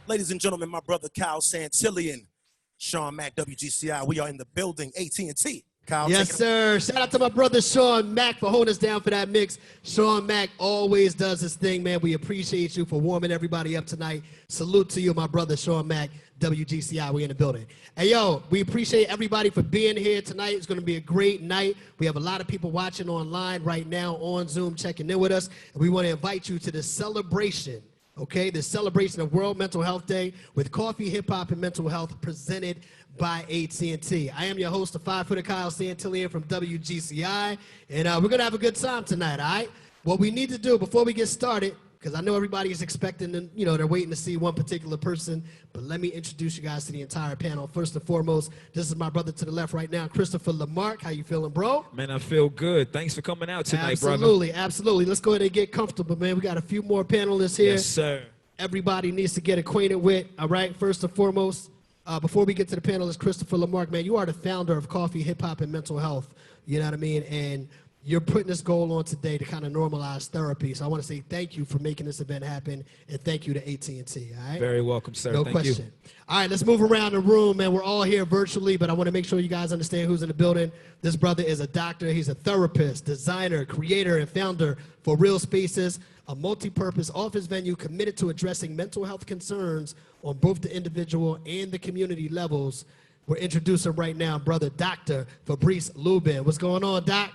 Ladies and gentlemen, my brother Kyle Santillian, Sean Mack, WGCI. We are in the building, AT&T. Kyle, yes, sir. Shout out to my brother Sean Mack for holding us down for that mix. Sean Mack always does his thing, man. We appreciate you for warming everybody up tonight. Salute to you, my brother Sean Mack, WGCI. We in the building. Hey, yo, we appreciate everybody for being here tonight. It's going to be a great night. We have a lot of people watching online right now on Zoom, checking in with us. And we want to invite you to the celebration. Okay, the celebration of World Mental Health Day with coffee, hip hop, and mental health presented by AT&T. I am your host, the 5-footer Kyle Santillian from WGCI, and we're gonna have a good time tonight. All right. What we need to do before we get started, because I know everybody is expecting, and they're waiting to see one particular person, but let me introduce you guys to the entire panel. First and foremost, this is my brother to the left right now, Christopher Lamarck. How you feeling, bro? Man, I feel good. Thanks for coming out tonight, brother. Absolutely, absolutely. Let's go ahead and get comfortable, man. We got a few more panelists here. Yes, sir. Everybody needs to get acquainted with, all right? First and foremost, before we get to the panelists, Christopher Lamarck, man, you are the founder of Coffee, Hip Hop, and Mental Health. You know what I mean? And you're putting this goal on today to kind of normalize therapy. So I want to say thank you for making this event happen, and thank you to AT&T, all right? Very welcome, sir. No Thank question. you. All right, let's move around the room, man. We're all here virtually, but I want to make sure you guys understand who's in the building. This brother is a doctor. He's a therapist, designer, creator, and founder for Real Spaces, a multi-purpose office venue committed to addressing mental health concerns on both the individual and the community levels. We're introducing right now, brother Dr. Fabrice Lubin. What's going on, Doc?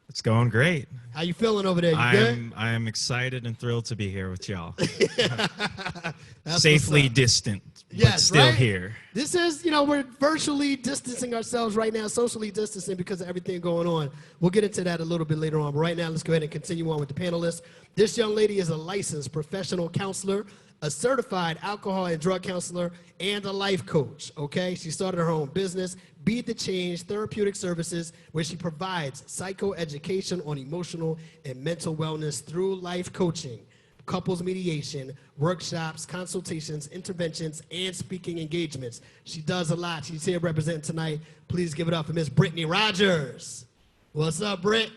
It's going great. How you feeling over there? You good? I am excited and thrilled to be here with y'all. That's Safely what's up. distant, Yes, but still right? here. This is, we're virtually distancing ourselves right now, socially distancing because of everything going on. We'll get into that a little bit later on. But right now, let's go ahead and continue on with the panelists. This young lady is a licensed professional counselor, a certified alcohol and drug counselor, and a life coach, okay? She started her own business, Be the Change Therapeutic Services, where she provides psychoeducation on emotional and mental wellness through life coaching, couples mediation, workshops, consultations, interventions, and speaking engagements. She does a lot. She's here representing tonight. Please give it up for Miss Brittany Rogers. What's up, Britt?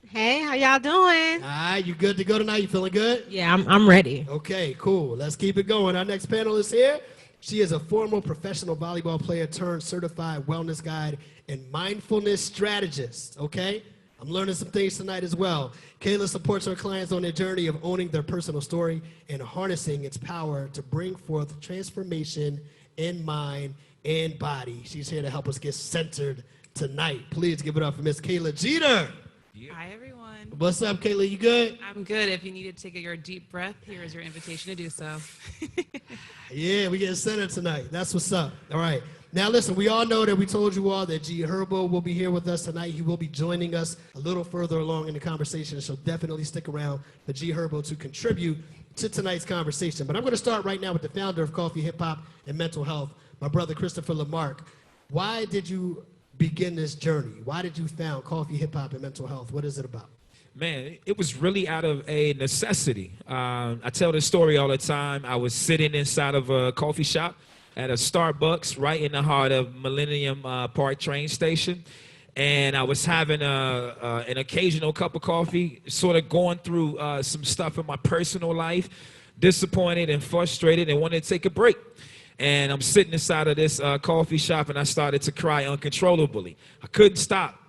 Hey, how y'all doing? All right, you good to go tonight? You feeling good? Yeah, I'm ready. Okay, cool. Let's keep it going. Our next panelist here, she is a former professional volleyball player turned certified wellness guide and mindfulness strategist, okay? I'm learning some things tonight as well. Kayla supports her clients on their journey of owning their personal story and harnessing its power to bring forth transformation in mind and body. She's here to help us get centered tonight. Please give it up for Miss Kayla Jeter. Hi, everyone. What's up, Kayla? You good? I'm good. If you need to take your deep breath, here is your invitation to do so. Yeah, we getting centered tonight. That's what's up. All right. Now, listen, we all know that we told you all that G. Herbo will be here with us tonight. He will be joining us a little further along in the conversation, so definitely stick around for G. Herbo to contribute to tonight's conversation. But I'm going to start right now with the founder of Coffee, Hip Hop, and Mental Health, my brother Christopher Lamarck. Why did you begin this journey? Why did you found Coffee, Hip Hop, and Mental Health? What is it about? Man, it was really out of a necessity. I tell this story all the time. I was sitting inside of a coffee shop at a Starbucks right in the heart of Millennium Park train station. And I was having an occasional cup of coffee, sort of going through some stuff in my personal life, disappointed and frustrated and wanted to take a break. And I'm sitting inside of this coffee shop and I started to cry uncontrollably. I couldn't stop.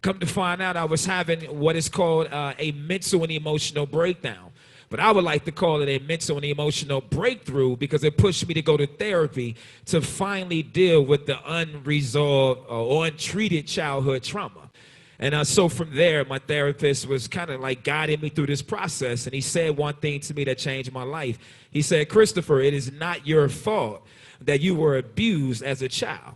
Come to find out I was having what is called a mental and emotional breakdown. But I would like to call it a mental and emotional breakthrough because it pushed me to go to therapy to finally deal with the unresolved or untreated childhood trauma. And so from there, my therapist was kind of like guiding me through this process. And he said one thing to me that changed my life. He said, Christopher, it is not your fault that you were abused as a child.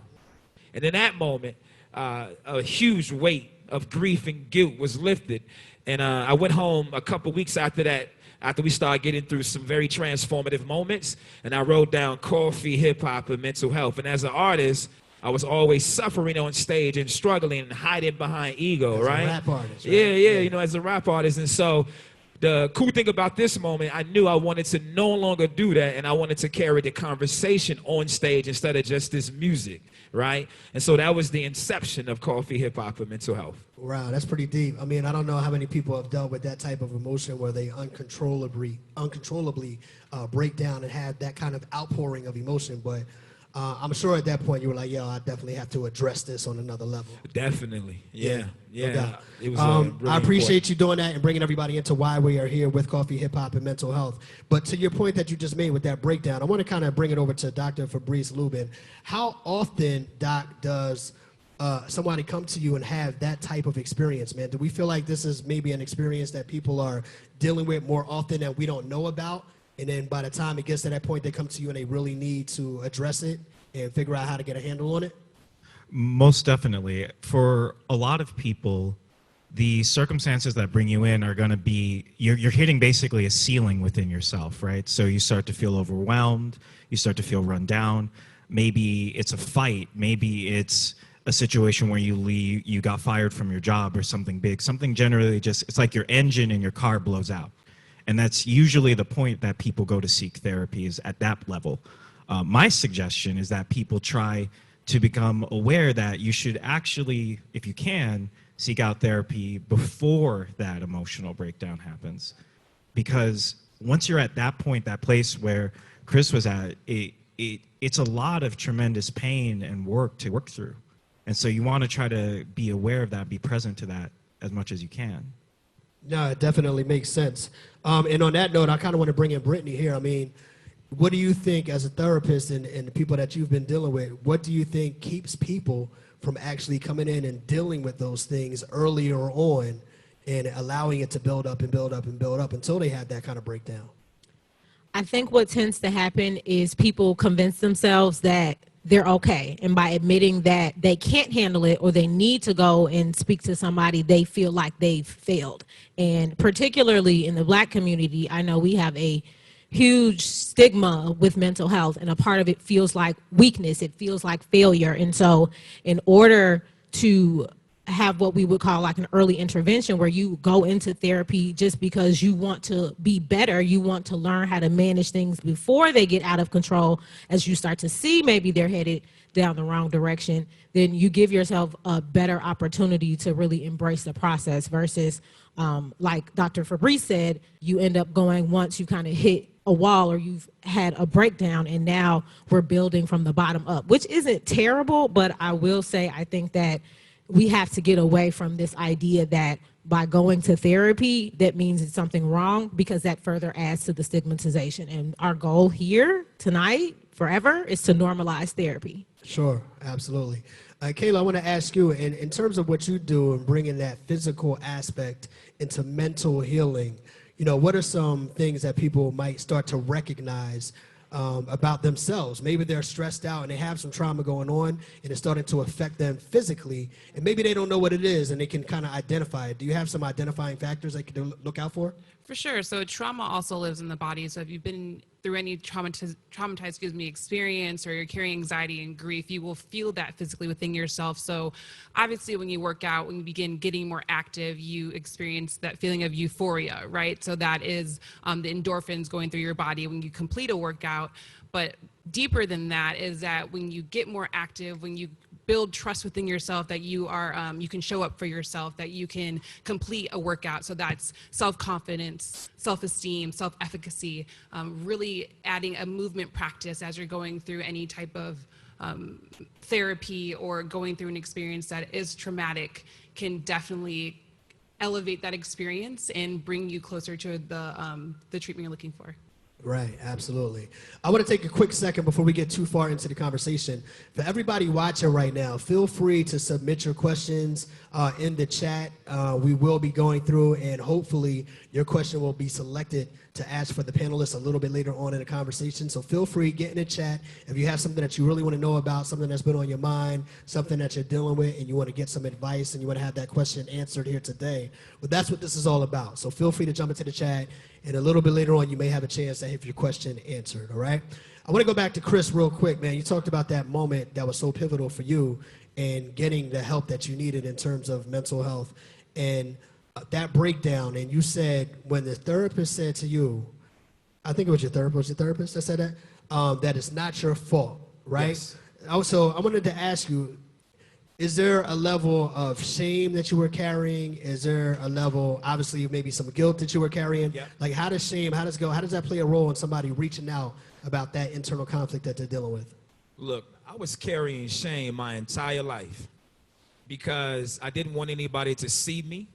And in that moment, a huge weight of grief and guilt was lifted. And I went home a couple weeks after that, after we started getting through some very transformative moments, and I wrote down Coffee, Hip Hop, and Mental Health. And as an artist, I was always suffering on stage and struggling and hiding behind ego, as right? As a rap artist, right? Yeah, as a rap artist. And so The cool thing about this moment, I knew I wanted to no longer do that, and I wanted to carry the conversation on stage instead of just this music, right? And so that was the inception of Coffee, Hip Hop, and Mental Health. Wow, that's pretty deep. I mean, I don't know how many people have dealt with that type of emotion where they uncontrollably break down and have that kind of outpouring of emotion, but I'm sure at that point you were like, yo, I definitely have to address this on another level. Definitely, yeah. Okay. It was. Really I appreciate important. you doing that and bringing everybody into why we are here with Coffee, Hip Hop, and Mental Health. But to your point that you just made with that breakdown, I want to kind of bring it over to Dr. Fabrice Lubin. How often, Doc, does somebody come to you and have that type of experience, man? Do we feel like this is maybe an experience that people are dealing with more often that we don't know about? And then by the time it gets to that point, they come to you and they really need to address it and figure out how to get a handle on it? Most definitely. For a lot of people, the circumstances that bring you in are going to be, you're hitting basically a ceiling within yourself, right? So you start to feel overwhelmed, you start to feel run down. Maybe it's a fight, maybe it's a situation where you got fired from your job or something big, something generally just, it's like your engine in your car blows out. And that's usually the point that people go to seek therapy, is at that level. My suggestion is that people try to become aware that you should actually, if you can, seek out therapy before that emotional breakdown happens. Because once you're at that point, that place where Chris was at, it's a lot of tremendous pain and work to work through. And so you want to try to be aware of that, be present to that as much as you can. No, it definitely makes sense. And on that note, I kind of want to bring in Brittany here. I mean, what do you think as a therapist and the people that you've been dealing with, what do you think keeps people from actually coming in and dealing with those things earlier on and allowing it to build up and build up and build up until they have that kind of breakdown? I think what tends to happen is people convince themselves that they're okay. And by admitting that they can't handle it or they need to go and speak to somebody, they feel like they've failed. And particularly in the Black community, I know we have a huge stigma with mental health, and a part of it feels like weakness. It feels like failure. And so in order to have what we would call like an early intervention, where you go into therapy just because you want to be better, you want to learn how to manage things before they get out of control, as you start to see maybe they're headed down the wrong direction, then you give yourself a better opportunity to really embrace the process versus like Dr. Fabrice said, you end up going once you kind of hit a wall or you've had a breakdown, and now we're building from the bottom up, which isn't terrible, but I will say I think that we have to get away from this idea that by going to therapy, that means it's something wrong, because that further adds to the stigmatization. And our goal here tonight, forever, is to normalize therapy. Sure, absolutely. Kayla, I want to ask you, in terms of what you do and bringing that physical aspect into mental healing, you know, what are some things that people might start to recognize about themselves? Maybe they're stressed out and they have some trauma going on and it's starting to affect them physically, and maybe they don't know what it is and they can kind of identify it. Do you have some identifying factors they can look out for? For sure. So trauma also lives in the body. So if you've been through any traumatized experience, or you're carrying anxiety and grief, you will feel that physically within yourself. So obviously when you work out, when you begin getting more active, you experience that feeling of euphoria, right? So that is the endorphins going through your body when you complete a workout. But deeper than that is that when you get more active, when you build trust within yourself that you are, you can show up for yourself, that you can complete a workout. So that's self-confidence, self-esteem, self-efficacy, really adding a movement practice as you're going through any type of therapy or going through an experience that is traumatic can definitely elevate that experience and bring you closer to the treatment you're looking for. Right, absolutely. I want to take a quick second before we get too far into the conversation. For everybody watching right now, feel free to submit your questions in the chat. We will be going through, and hopefully your question will be selected to ask for the panelists a little bit later on in the conversation. So feel free, get in the chat. If you have something that you really want to know about, something that's been on your mind, something that you're dealing with, and you want to get some advice and you want to have that question answered here today, well, that's what this is all about. So feel free to jump into the chat, and a little bit later on, you may have a chance to have your question answered, all right? I want to go back to Chris real quick, man. You talked about that moment that was so pivotal for you and getting the help that you needed in terms of mental health. And that breakdown, and you said when the therapist said to you, I think it was your therapist that said that, that it's not your fault, right? Yes. Also, I wanted to ask you, is there a level of shame that you were carrying? Is there a level, obviously, maybe some guilt that you were carrying? Yep. Like, how does shame, how does that play a role in somebody reaching out about that internal conflict that they're dealing with? Look, I was carrying shame my entire life because I didn't want anybody to see me.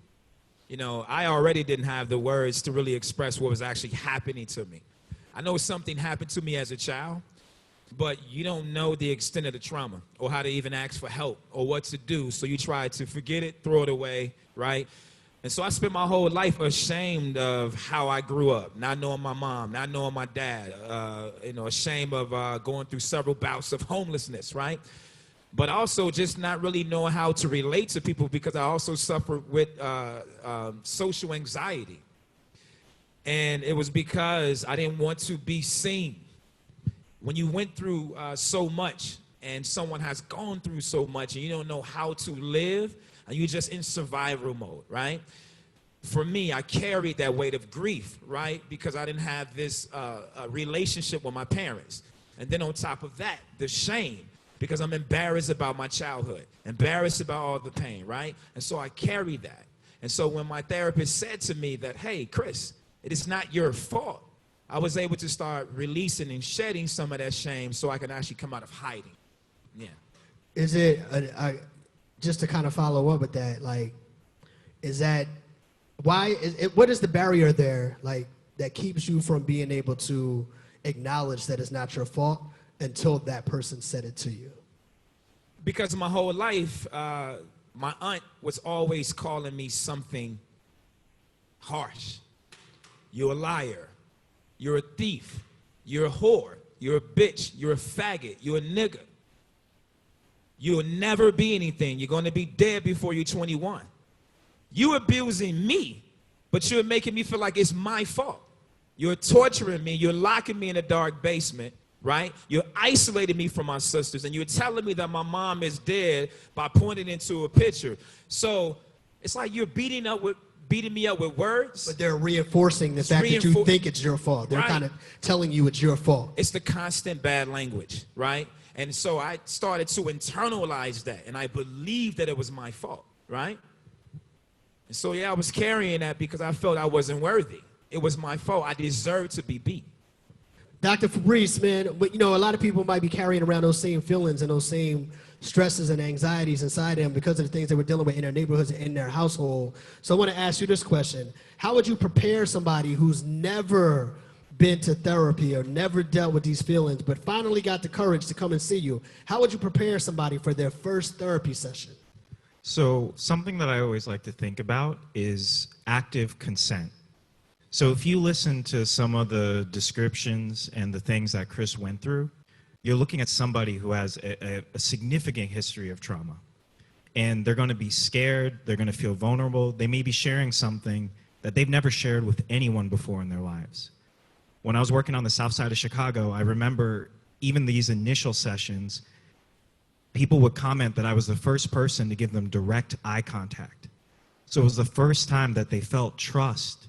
You know, I already didn't have the words to really express what was actually happening to me. I know something happened to me as a child, but you don't know the extent of the trauma or how to even ask for help or what to do. So you try to forget it, throw it away, right? And so I spent my whole life ashamed of how I grew up, not knowing my mom, not knowing my dad, ashamed of going through several bouts of homelessness, right? But also just not really knowing how to relate to people because I also suffered with social anxiety. And it was because I didn't want to be seen. When you went through so much and someone has gone through so much and you don't know how to live and you're just in survival mode, right? For me, I carried that weight of grief, right? Because I didn't have this relationship with my parents. And then on top of that, the shame, because I'm embarrassed about my childhood, embarrassed about all the pain, right? And so I carried that. And so when my therapist said to me that, hey, Chris, it is not your fault, I was able to start releasing and shedding some of that shame so I can actually come out of hiding. Yeah. Is it, just to kind of follow up with that, like, is that, what is the barrier there, like, that keeps you from being able to acknowledge that it's not your fault until that person said it to you? Because my whole life, my aunt was always calling me something harsh. You're a liar. You're a thief. You're a whore. You're a bitch. You're a faggot. You're a nigger. You'll never be anything. You're going to be dead before you're 21. You're abusing me, but you're making me feel like it's my fault. You're torturing me. You're locking me in a dark basement, right? You're isolating me from my sisters, and you're telling me that my mom is dead by pointing into a picture. So it's like you're beating me up with words. But they're reinforcing the fact that you think it's your fault. They're kind of telling you it's your fault. It's the constant bad language, right? And so I started to internalize that, and I believed that it was my fault, right? And so, yeah, I was carrying that because I felt I wasn't worthy. It was my fault. I deserved to be beat. Dr. Fabrice, man, but you know, a lot of people might be carrying around those same feelings and those same stresses and anxieties inside them because of the things they were dealing with in their neighborhoods and in their household. So I want to ask you this question. How would you prepare somebody who's never been to therapy or never dealt with these feelings, but finally got the courage to come and see you? How would you prepare somebody for their first therapy session? So something that I always like to think about is active consent. So if you listen to some of the descriptions and the things that Chris went through, you're looking at somebody who has a significant history of trauma. And they're going to be scared, they're going to feel vulnerable, they may be sharing something that they've never shared with anyone before in their lives. When I was working on the south side of Chicago, I remember even these initial sessions, people would comment that I was the first person to give them direct eye contact. So it was the first time that they felt trust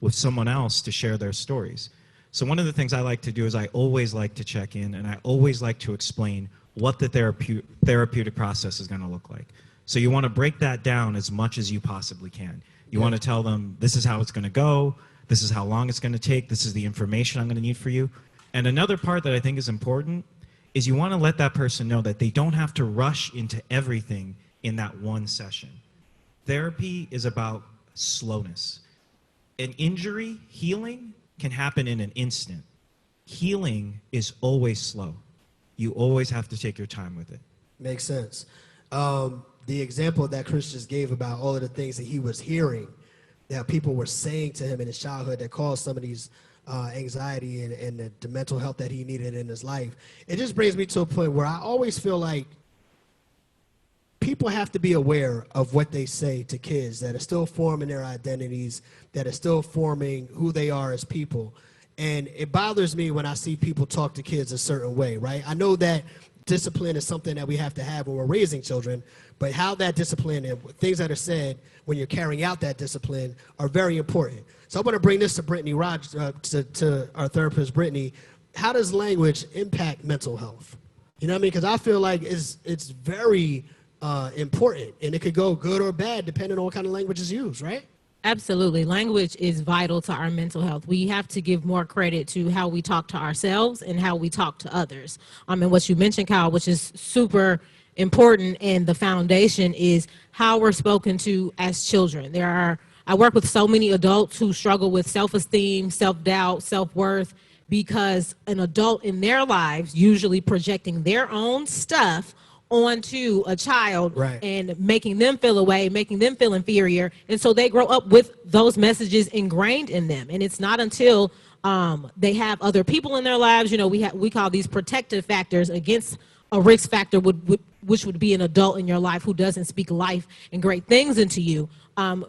with someone else to share their stories. So one of the things I like to do is I always like to check in, and I always like to explain what the therapeutic process is going to look like. So you want to break that down as much as you possibly can. You want to tell them, this is how it's going to go, this is how long it's going to take, this is the information I'm going to need for you. And another part that I think is important is you want to let that person know that they don't have to rush into everything in that one session. Therapy is about slowness. An injury, healing, can happen in an instant. Healing is always slow. You always have to take your time with it. Makes sense. The example that Chris just gave about all of the things that he was hearing, that people were saying to him in his childhood that caused some of these anxiety and the mental health that he needed in his life, it just brings me to a point where I always feel like people have to be aware of what they say to kids that are still forming their identities, that are still forming who they are as people. And it bothers me when I see people talk to kids a certain way, right? I know that discipline is something that we have to have when we're raising children, but how that discipline and things that are said when you're carrying out that discipline are very important. So I want to bring this to Brittany to our therapist, Brittany. How does language impact mental health? You know what I mean? Because I feel like it's very important, and it could go good or bad depending on what kind of language is used, right? Absolutely. Language is vital to our mental health. We have to give more credit to how we talk to ourselves and how we talk to others. And what you mentioned, Kyle, which is super important, and the foundation is how we're spoken to as children. I work with so many adults who struggle with self-esteem, self-doubt, self-worth, because an adult in their lives usually projecting their own stuff onto a child, right, and making them feel away, making them feel inferior. And so they grow up with those messages ingrained in them. And it's not until they have other people in their lives, we call these protective factors against a risk factor, which would be an adult in your life who doesn't speak life and great things into you.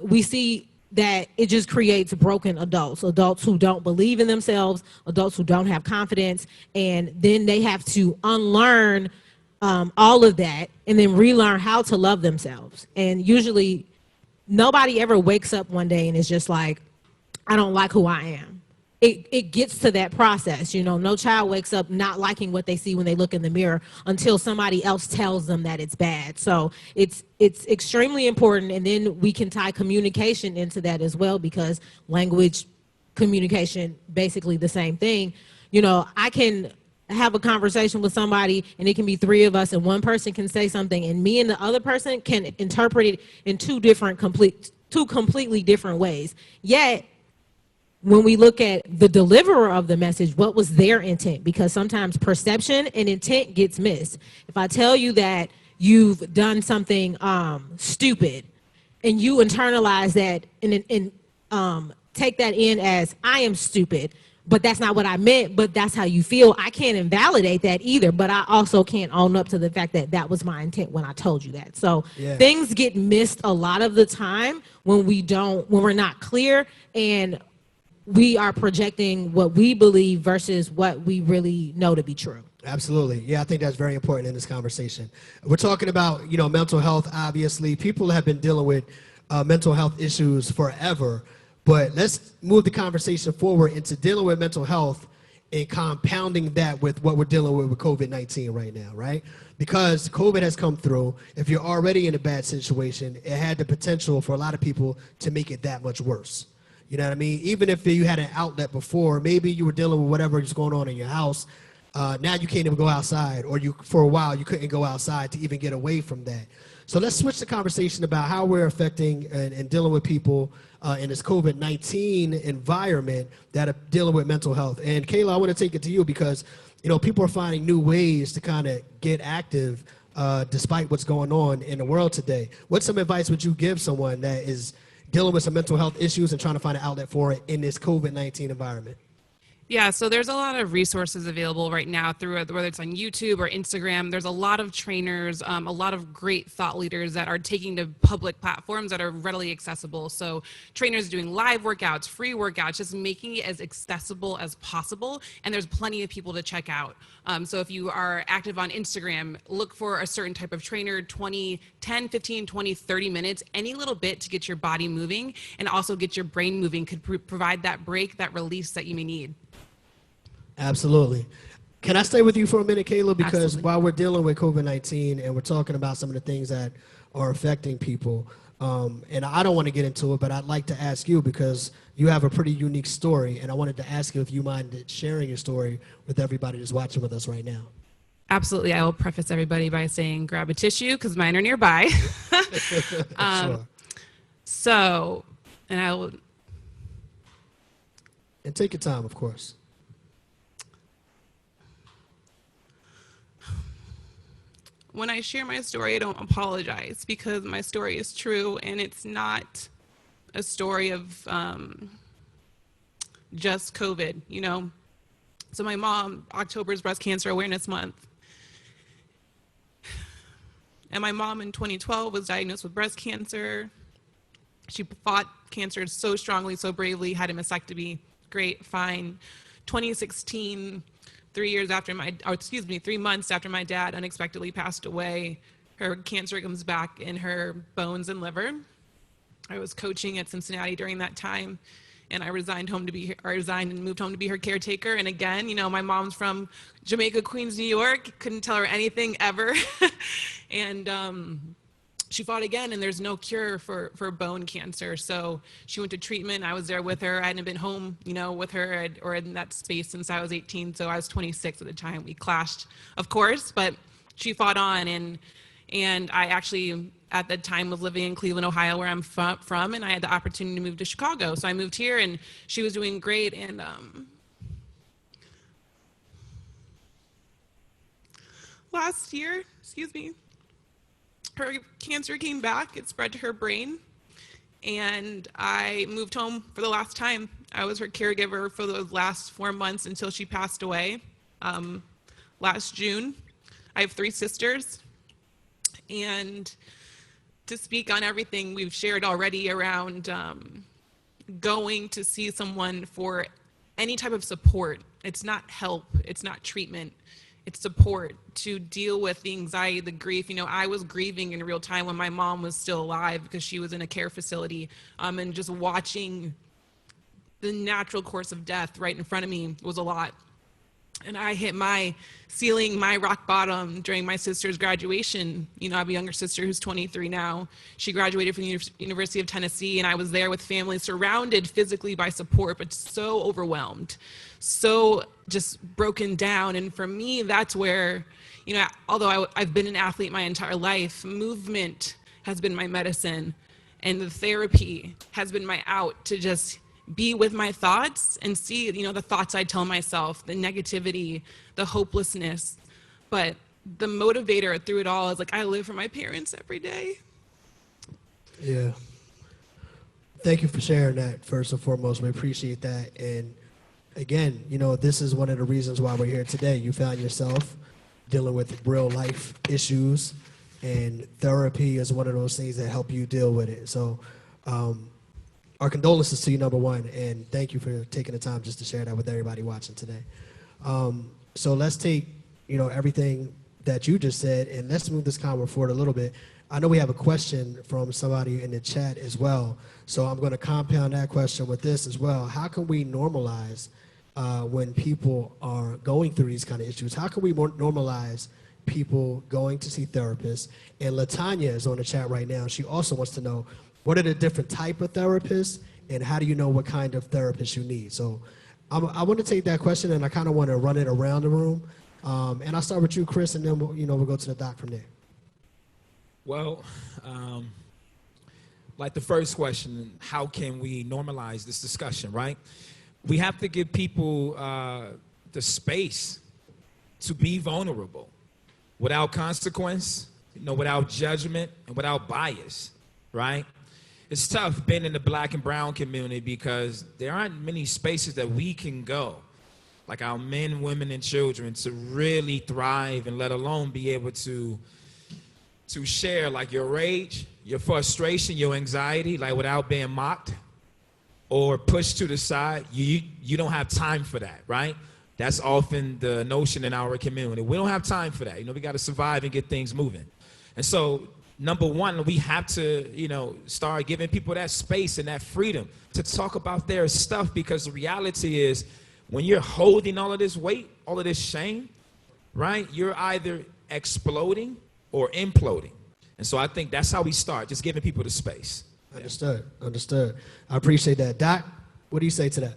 We see that it just creates broken adults who don't believe in themselves, adults who don't have confidence, and then they have to unlearn all of that and then relearn how to love themselves. And usually nobody ever wakes up one day and is just like, I don't like who I am. It gets to that process. No child wakes up not liking what they see when they look in the mirror until somebody else tells them that it's bad. So it's extremely important. And then we can tie communication into that as well, because language, communication, basically the same thing. I can have a conversation with somebody and it can be three of us, and one person can say something and me and the other person can interpret it in two completely different ways. Yet when we look at the deliverer of the message, what was their intent? Because sometimes perception and intent gets missed. If I tell you that you've done something stupid, and you internalize that and take that in as I am stupid, but that's not what I meant, but that's how you feel, I can't invalidate that either, but I also can't own up to the fact that that was my intent when I told you that. So things get missed a lot of the time when we're not clear, and we are projecting what we believe versus what we really know to be true. Absolutely. Yeah, I think that's very important in this conversation. We're talking about, mental health, obviously. People have been dealing with mental health issues forever. But let's move the conversation forward into dealing with mental health and compounding that with what we're dealing with COVID-19 right now, right? Because COVID has come through. If you're already in a bad situation, it had the potential for a lot of people to make it that much worse. You know what I mean? Even if you had an outlet before, maybe you were dealing with whatever is going on in your house, now you can't even go outside, or for a while you couldn't go outside to even get away from that. So let's switch the conversation about how we're affecting and dealing with people in this COVID-19 environment that are dealing with mental health. And Kayla, I want to take it to you because, people are finding new ways to kind of get active despite what's going on in the world today. What some advice would you give someone that is dealing with some mental health issues and trying to find an outlet for it in this COVID-19 environment? Yeah, so there's a lot of resources available right now through whether it's on YouTube or Instagram. There's a lot of trainers, a lot of great thought leaders that are taking to public platforms that are readily accessible. So trainers doing live workouts, free workouts, just making it as accessible as possible. And there's plenty of people to check out. So if you are active on Instagram, look for a certain type of trainer, 10, 15, 20, 30 minutes, any little bit to get your body moving and also get your brain moving could provide that break, that release that you may need. Absolutely. Can I stay with you for a minute, Kayla? Because Absolutely. while we're dealing with COVID-19 and we're talking about some of the things that are affecting people, and I don't want to get into it, but I'd like to ask you because you have a pretty unique story, and I wanted to ask you if you mind sharing your story with everybody that's watching with us right now. Absolutely. I will preface everybody by saying grab a tissue because mine are nearby. Sure. So, and I will... And take your time, of course. When I share my story, I don't apologize because my story is true and it's not a story of just COVID, So my mom, October is Breast Cancer Awareness Month. And my mom in 2012 was diagnosed with breast cancer. She fought cancer so strongly, so bravely, had a mastectomy. Great, fine. 2016, 3 months after my dad unexpectedly passed away, her cancer comes back in her bones and liver. I was coaching at Cincinnati during that time, and I resigned and moved home to be her caretaker. And again, you know, my mom's from Jamaica, Queens, New York. Couldn't tell her anything ever. And she fought again, and there's no cure for bone cancer. So she went to treatment. I was there with her. I hadn't been home, you know, with her or in that space since I was 18. So I was 26 at the time. We clashed, of course, but she fought on. And I actually, at that time, was living in Cleveland, Ohio, where I'm from, and I had the opportunity to move to Chicago. So I moved here, and she was doing great. And last year, her cancer came back. It spread to her brain, and I moved home for the last time. I was her caregiver for the last 4 months until she passed away last June. I have 3 sisters. And to speak on everything we've shared already around going to see someone for any type of support. It's not help, it's not treatment, it's support to deal with the anxiety, the grief. You know, I was grieving in real time when my mom was still alive because she was in a care facility, and just watching the natural course of death right in front of me was a lot. And I hit my ceiling, my rock bottom during my sister's graduation. You know, I have a younger sister who's 23 now. She graduated from the University of Tennessee, and I was there with family, surrounded physically by support, but so overwhelmed, so just broken down. And for me, that's where, you know, although I've been an athlete my entire life, movement has been my medicine, and the therapy has been my out to just be with my thoughts and see, you know, the thoughts I tell myself, the negativity, the hopelessness. But the motivator through it all is like, I live for my parents every day. Yeah. Thank you for sharing that, first and foremost. We appreciate that. And again, you know, this is one of the reasons why we're here today. You found yourself dealing with real life issues, and therapy is one of those things that help you deal with it. So, our condolences to you, number one, and thank you for taking the time just to share that with everybody watching today. So let's take, you know, everything that you just said, and let's move this convo forward a little bit. I know we have a question from somebody in the chat as well, so I'm going to compound that question with this as well. How can we normalize when people are going through these kind of issues? How can we normalize people going to see therapists? And Latanya is on the chat right now. She also wants to know, what are the different type of therapists, and how do you know what kind of therapist you need? So I want to take that question, and I kind of want to run it around the room. And I'll start with you, Chris, and then we'll go to the doc from there. Well, like the first question, how can we normalize this discussion, right? We have to give people the space to be vulnerable without consequence, you know, without judgment, and without bias, right? It's tough being in the Black and brown community because there aren't many spaces that we can go, like our men, women, and children, to really thrive, and let alone be able to share like your rage, your frustration, your anxiety, like without being mocked or pushed to the side. You don't have time for that, right? That's often the notion in our community. We don't have time for that. You know, we got to survive and get things moving. And so, number one, we have to, you know, start giving people that space and that freedom to talk about their stuff, because the reality is when you're holding all of this weight, all of this shame, right, you're either exploding or imploding. And so I think that's how we start, just giving people the space. Understood. I appreciate that. Doc, what do you say to that?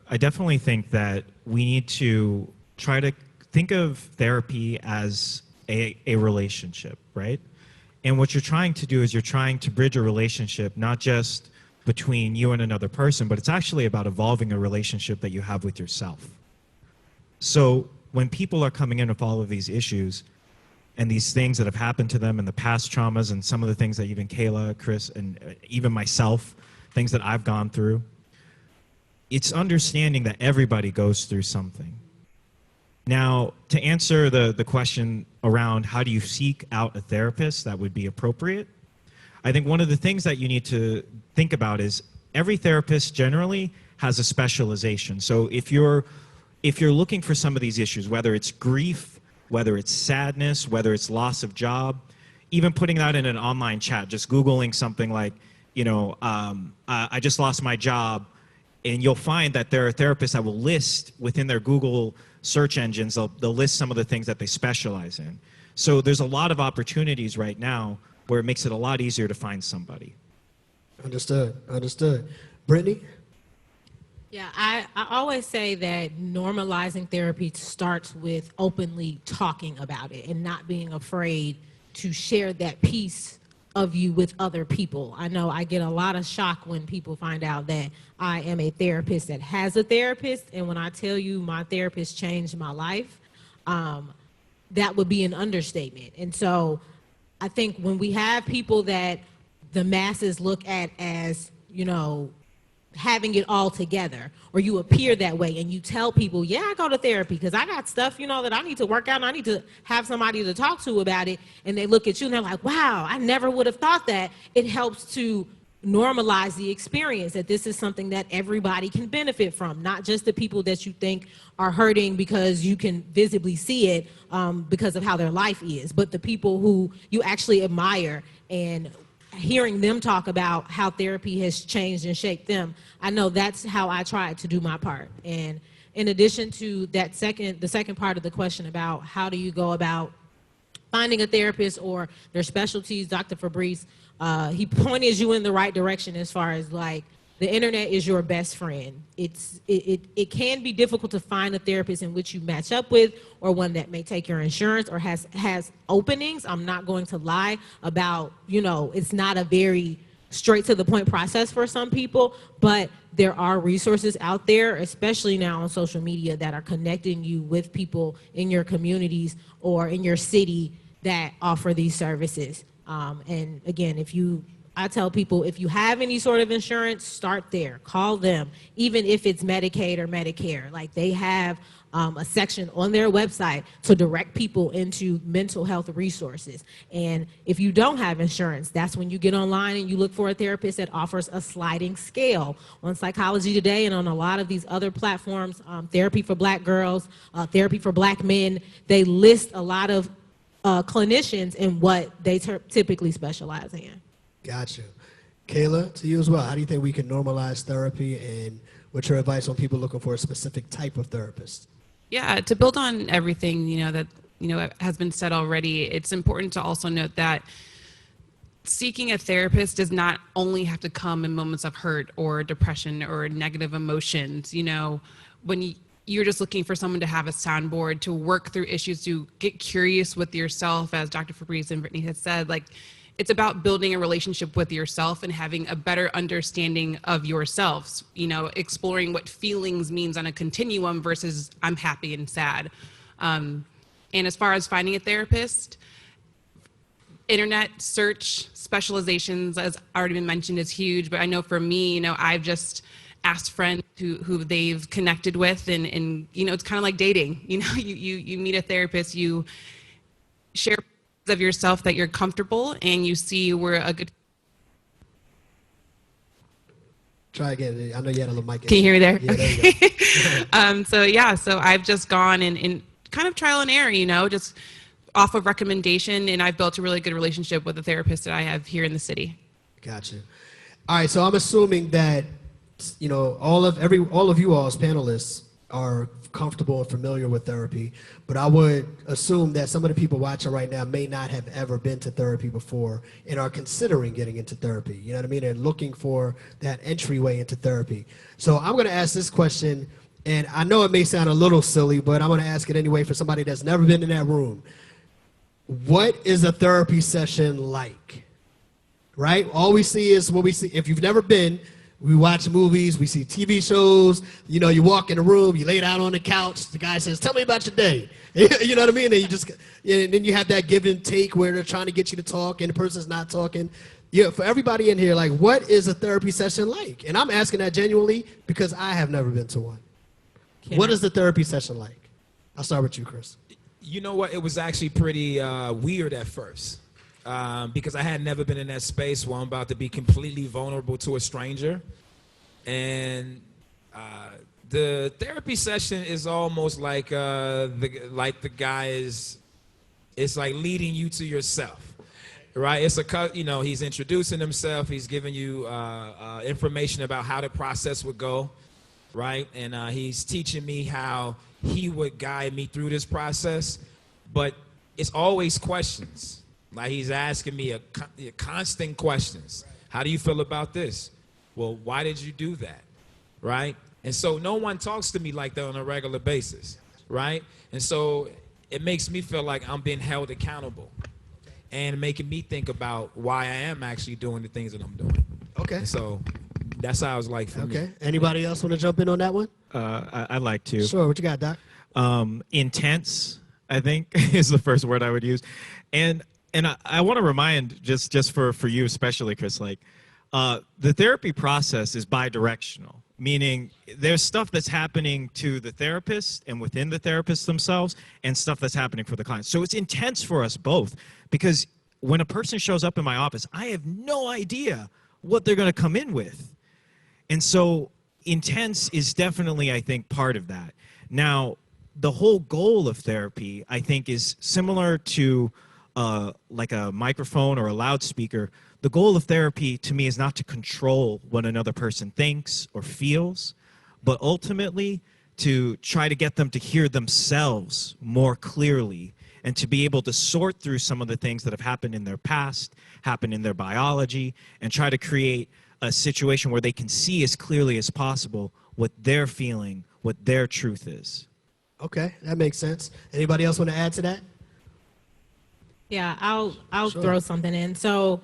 I definitely think that we need to try to think of therapy as a relationship, right? And what you're trying to do is you're trying to bridge a relationship, not just between you and another person, but it's actually about evolving a relationship that you have with yourself. So when people are coming in with all of these issues and these things that have happened to them and the past traumas and some of the things that even Kayla, Chris, and even myself, things that I've gone through, it's understanding that everybody goes through something. Now, to answer the question around how do you seek out a therapist that would be appropriate, I think one of the things that you need to think about is every therapist generally has a specialization. So if you're if you're looking for some of these issues, whether it's grief, whether it's sadness, whether it's loss of job, even putting that in an online chat, just Googling something like, I just lost my job, and you'll find that there are therapists that will list within their Google search engines, they'll list some of the things that they specialize in. So there's a lot of opportunities right now where it makes it a lot easier to find somebody. Understood. Brittany? Yeah, I always say that normalizing therapy starts with openly talking about it and not being afraid to share that piece of you with other people. I know I get a lot of shock when people find out that I am a therapist that has a therapist, and when I tell you my therapist changed my life, that would be an understatement. And so I think when we have people that the masses look at as, having it all together, or you appear that way and you tell people, yeah, I go to therapy because I got stuff, that I need to work out and I need to have somebody to talk to about it. And they look at you and they're like, wow, I never would have thought that. It helps to normalize the experience, that this is something that everybody can benefit from, not just the people that you think are hurting because you can visibly see it because of how their life is, but the people who you actually admire, and hearing them talk about how therapy has changed and shaped them. I know that's how I try to do my part. And in addition to that the second part of the question about how do you go about finding a therapist or their specialties, Dr. Fabrice, he pointed you in the right direction as far as like, the internet is your best friend. It can be difficult to find a therapist in which you match up with, or one that may take your insurance or has openings. I'm not going to lie about, it's not a very straight to the point process for some people, but there are resources out there, especially now on social media, that are connecting you with people in your communities or in your city that offer these services. And again, I tell people, if you have any sort of insurance, start there. Call them, even if it's Medicaid or Medicare. Like, they have a section on their website to direct people into mental health resources. And if you don't have insurance, that's when you get online and you look for a therapist that offers a sliding scale. On Psychology Today and on a lot of these other platforms, Therapy for Black Girls, Therapy for Black Men, they list a lot of clinicians and what they typically specialize in. Gotcha. Kayla, to you as well. How do you think we can normalize therapy, and what's your advice on people looking for a specific type of therapist? Yeah, to build on everything, that has been said already, it's important to also note that seeking a therapist does not only have to come in moments of hurt or depression or negative emotions. When you're just looking for someone to have a soundboard, to work through issues, to get curious with yourself, as Dr. Fabrice and Brittany had said, it's about building a relationship with yourself and having a better understanding of yourselves, exploring what feelings means on a continuum versus I'm happy and sad. And as far as finding a therapist, internet search specializations, as already been mentioned, is huge. But I know for me, I've just asked friends who they've connected with, and it's kind of like dating. You meet a therapist, you share of yourself that you're comfortable, and you see where a good. Try again. I know you had a little mic. Can you hear me there? Yeah, there you go. So I've just gone and kind of trial and error, just off of recommendation, and I've built a really good relationship with the therapist that I have here in the city. Gotcha. All right, so I'm assuming that all of you all as panelists are comfortable and familiar with therapy, but I would assume that some of the people watching right now may not have ever been to therapy before and are considering getting into therapy. You know what I mean? And looking for that entryway into therapy. So I'm going to ask this question, and I know it may sound a little silly, but I'm going to ask it anyway for somebody that's never been in that room. What is a therapy session like? Right? All we see is what we see. If you've never been, we watch movies, we see TV shows, you walk in the room, you lay down on the couch, the guy says, tell me about your day. You know what I mean? And then you have that give and take where they're trying to get you to talk and the person's not talking. Yeah, for everybody in here, what is a therapy session like? And I'm asking that genuinely because I have never been to one. What is the therapy session like? I'll start with you, Chris. You know what? It was actually pretty weird at first. Because I had never been in that space where I'm about to be completely vulnerable to a stranger. And The therapy session is almost like the guy is, it's like leading you to yourself, right? It's he's introducing himself, he's giving you information about how the process would go, right? And he's teaching me how he would guide me through this process, but it's always questions. Like he's asking me a constant questions. How do you feel about this? Well, why did you do that, right? And so no one talks to me like that on a regular basis, right? And so it makes me feel like I'm being held accountable and making me think about why I am actually doing the things that I'm doing. Okay. And so that's how it's like for me. Okay. Anybody else want to jump in on that one? I'd like to. Sure. What you got, Doc? Intense, I think, is the first word I would use. And I want to remind, just for you especially, Chris, like the therapy process is bi-directional. Meaning there's stuff that's happening to the therapist and within the therapist themselves and stuff that's happening for the client. So it's intense for us both because when a person shows up in my office, I have no idea what they're going to come in with. And so intense is definitely, I think, part of that. Now, the whole goal of therapy, I think, is similar to like a microphone or a loudspeaker. The goal of therapy to me is not to control what another person thinks or feels, but ultimately to try to get them to hear themselves more clearly and to be able to sort through some of the things that have happened in their past, happened in their biology, and try to create a situation where they can see as clearly as possible what they're feeling, what their truth is. Okay, that makes sense. Anybody else want to add to that? Yeah, I'll Sure. throw something in. So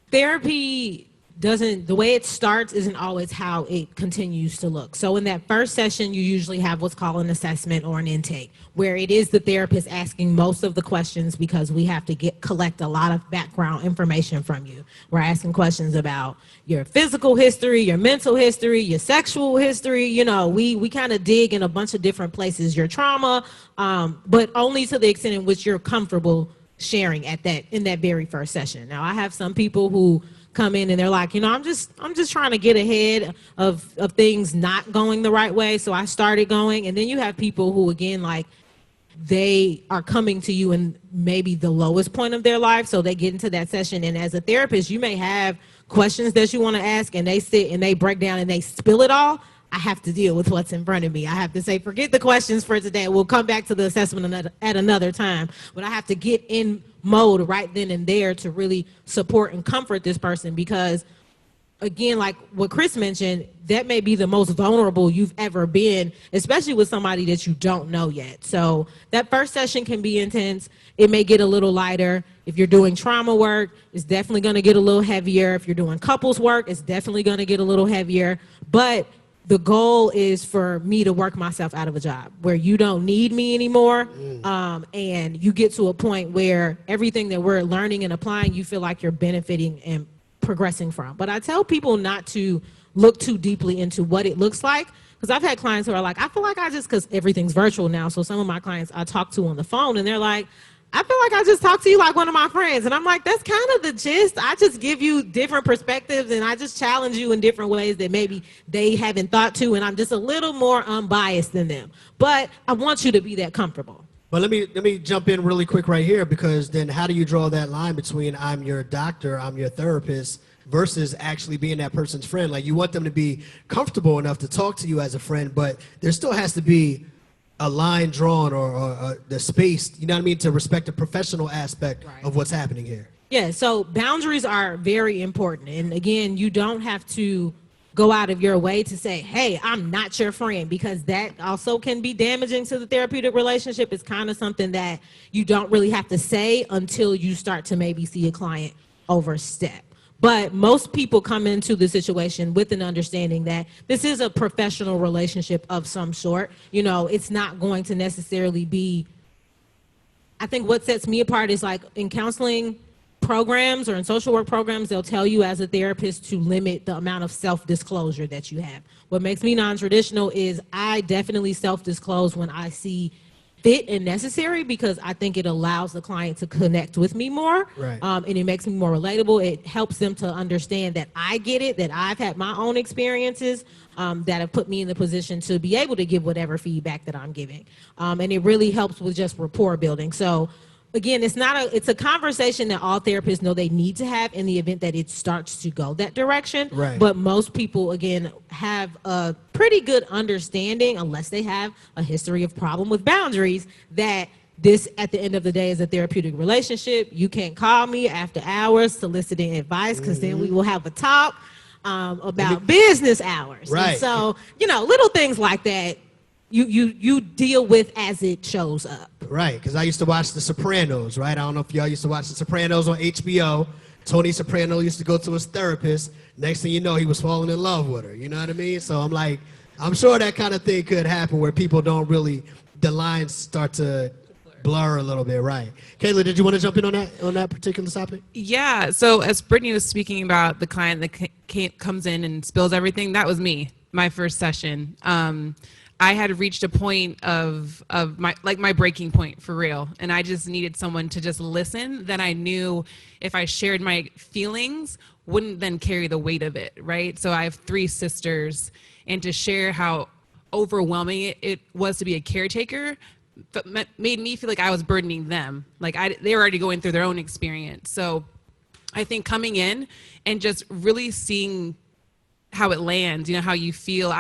therapy the way it starts isn't always how it continues to look. So in that first session, you usually have what's called an assessment or an intake, where it is the therapist asking most of the questions because we have to collect a lot of background information from you. We're asking questions about your physical history, your mental history, your sexual history. You know, we kind of dig in a bunch of different places, your trauma, but only to the extent in which you're comfortable sharing in that very first session. Now, I have some people who come in and they're like, I'm just trying to get ahead of things not going the right way. So I started going. And then you have people who, again, like they are coming to you in maybe the lowest point of their life. So they get into that session. And as a therapist, you may have questions that you want to ask and they sit and they break down and they spill it all. I have to deal with what's in front of me. I have to say, forget the questions for today. We'll come back to the assessment at another time. But I have to get in mode right then and there to really support and comfort this person because, again, like what Chris mentioned, that may be the most vulnerable you've ever been, especially with somebody that you don't know yet. So that first session can be intense. It may get a little lighter. If you're doing trauma work, it's definitely going to get a little heavier. If you're doing couples work, it's definitely going to get a little heavier. But the goal is for me to work myself out of a job where you don't need me anymore. And you get to a point where everything that we're learning and applying, you feel like you're benefiting and progressing from. But I tell people not to look too deeply into what it looks like. Because I've had clients who are like, I feel like because everything's virtual now. So some of my clients I talk to on the phone and they're like, I feel like I just talked to you like one of my friends. And I'm like, that's kind of the gist. I just give you different perspectives and I just challenge you in different ways that maybe they haven't thought to. And I'm just a little more unbiased than them. But I want you to be that comfortable. But let me jump in really quick right here because then how do you draw that line between I'm your doctor, I'm your therapist versus actually being that person's friend? Like you want them to be comfortable enough to talk to you as a friend, but there still has to be a line drawn or the space, you know what I mean, to respect the professional aspect of what's happening here. Yeah, so boundaries are very important. And again, you don't have to go out of your way to say, hey, I'm not your friend, because that also can be damaging to the therapeutic relationship. It's kind of something that you don't really have to say until you start to maybe see a client overstep. But most people come into the situation with an understanding that this is a professional relationship of some sort. You know, it's not going to necessarily be, I think what sets me apart is like in counseling programs or in social work programs, they'll tell you as a therapist to limit the amount of self-disclosure that you have. What makes me non-traditional is I definitely self-disclose when I see fit and necessary because I think it allows the client to connect with me more. Right. And it makes me more relatable. It helps them to understand that I get it, that I've had my own experiences that have put me in the position to be able to give whatever feedback that I'm giving. And it really helps with just rapport building. So again, it's a conversation that all therapists know they need to have in the event that it starts to go that direction. Right. But most people, again, have a pretty good understanding, unless they have a history of problem with boundaries, that this, at the end of the day, is a therapeutic relationship. You can't call me after hours soliciting advice because then we will have a talk about business hours. Right. And so, little things like that, you deal with as it shows up. Right, because I used to watch The Sopranos, right? I don't know if y'all used to watch The Sopranos on HBO. Tony Soprano used to go to his therapist. Next thing you know, he was falling in love with her. You know what I mean? So I'm like, I'm sure that kind of thing could happen where people don't really, the lines start to blur a little bit, right? Kayla, did you want to jump in on that particular topic? Yeah. So as Brittany was speaking about the client that comes in and spills everything, that was me, my first session. I had reached a point of my breaking point for real. And I just needed someone to just listen that I knew if I shared my feelings wouldn't then carry the weight of it, right? So I have 3 sisters, and to share how overwhelming it was to be a caretaker made me feel like I was burdening them. Like they were already going through their own experience. So I think coming in and just really seeing how it lands, how you feel.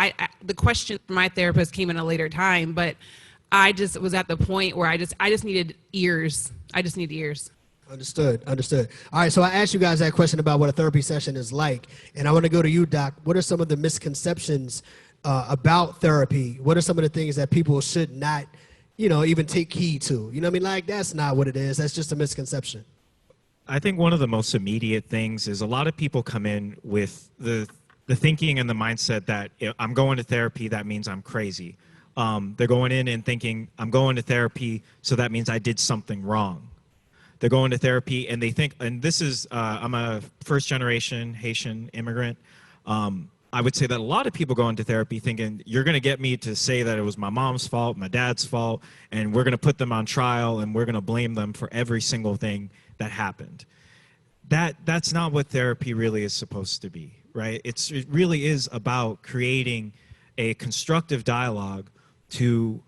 The question from my therapist came in a later time, but I just was at the point where I just needed ears. I just need ears. Understood. All right, so I asked you guys that question about what a therapy session is like, and I want to go to you, Doc. What are some of the misconceptions about therapy? What are some of the things that people should not, even take heed to? You know what I mean? Like, that's not what it is. That's just a misconception. I think one of the most immediate things is a lot of people come in with the thinking and the mindset that if I'm going to therapy, that means I'm crazy. They're going in and thinking, I'm going to therapy, so that means I did something wrong. They're going to therapy and they think, and this is, I'm a first generation Haitian immigrant. I would say that a lot of people go into therapy thinking, you're going to get me to say that it was my mom's fault, my dad's fault, and we're going to put them on trial and we're going to blame them for every single thing that happened. That's not what therapy really is supposed to be, right? It really is about creating a constructive dialogue to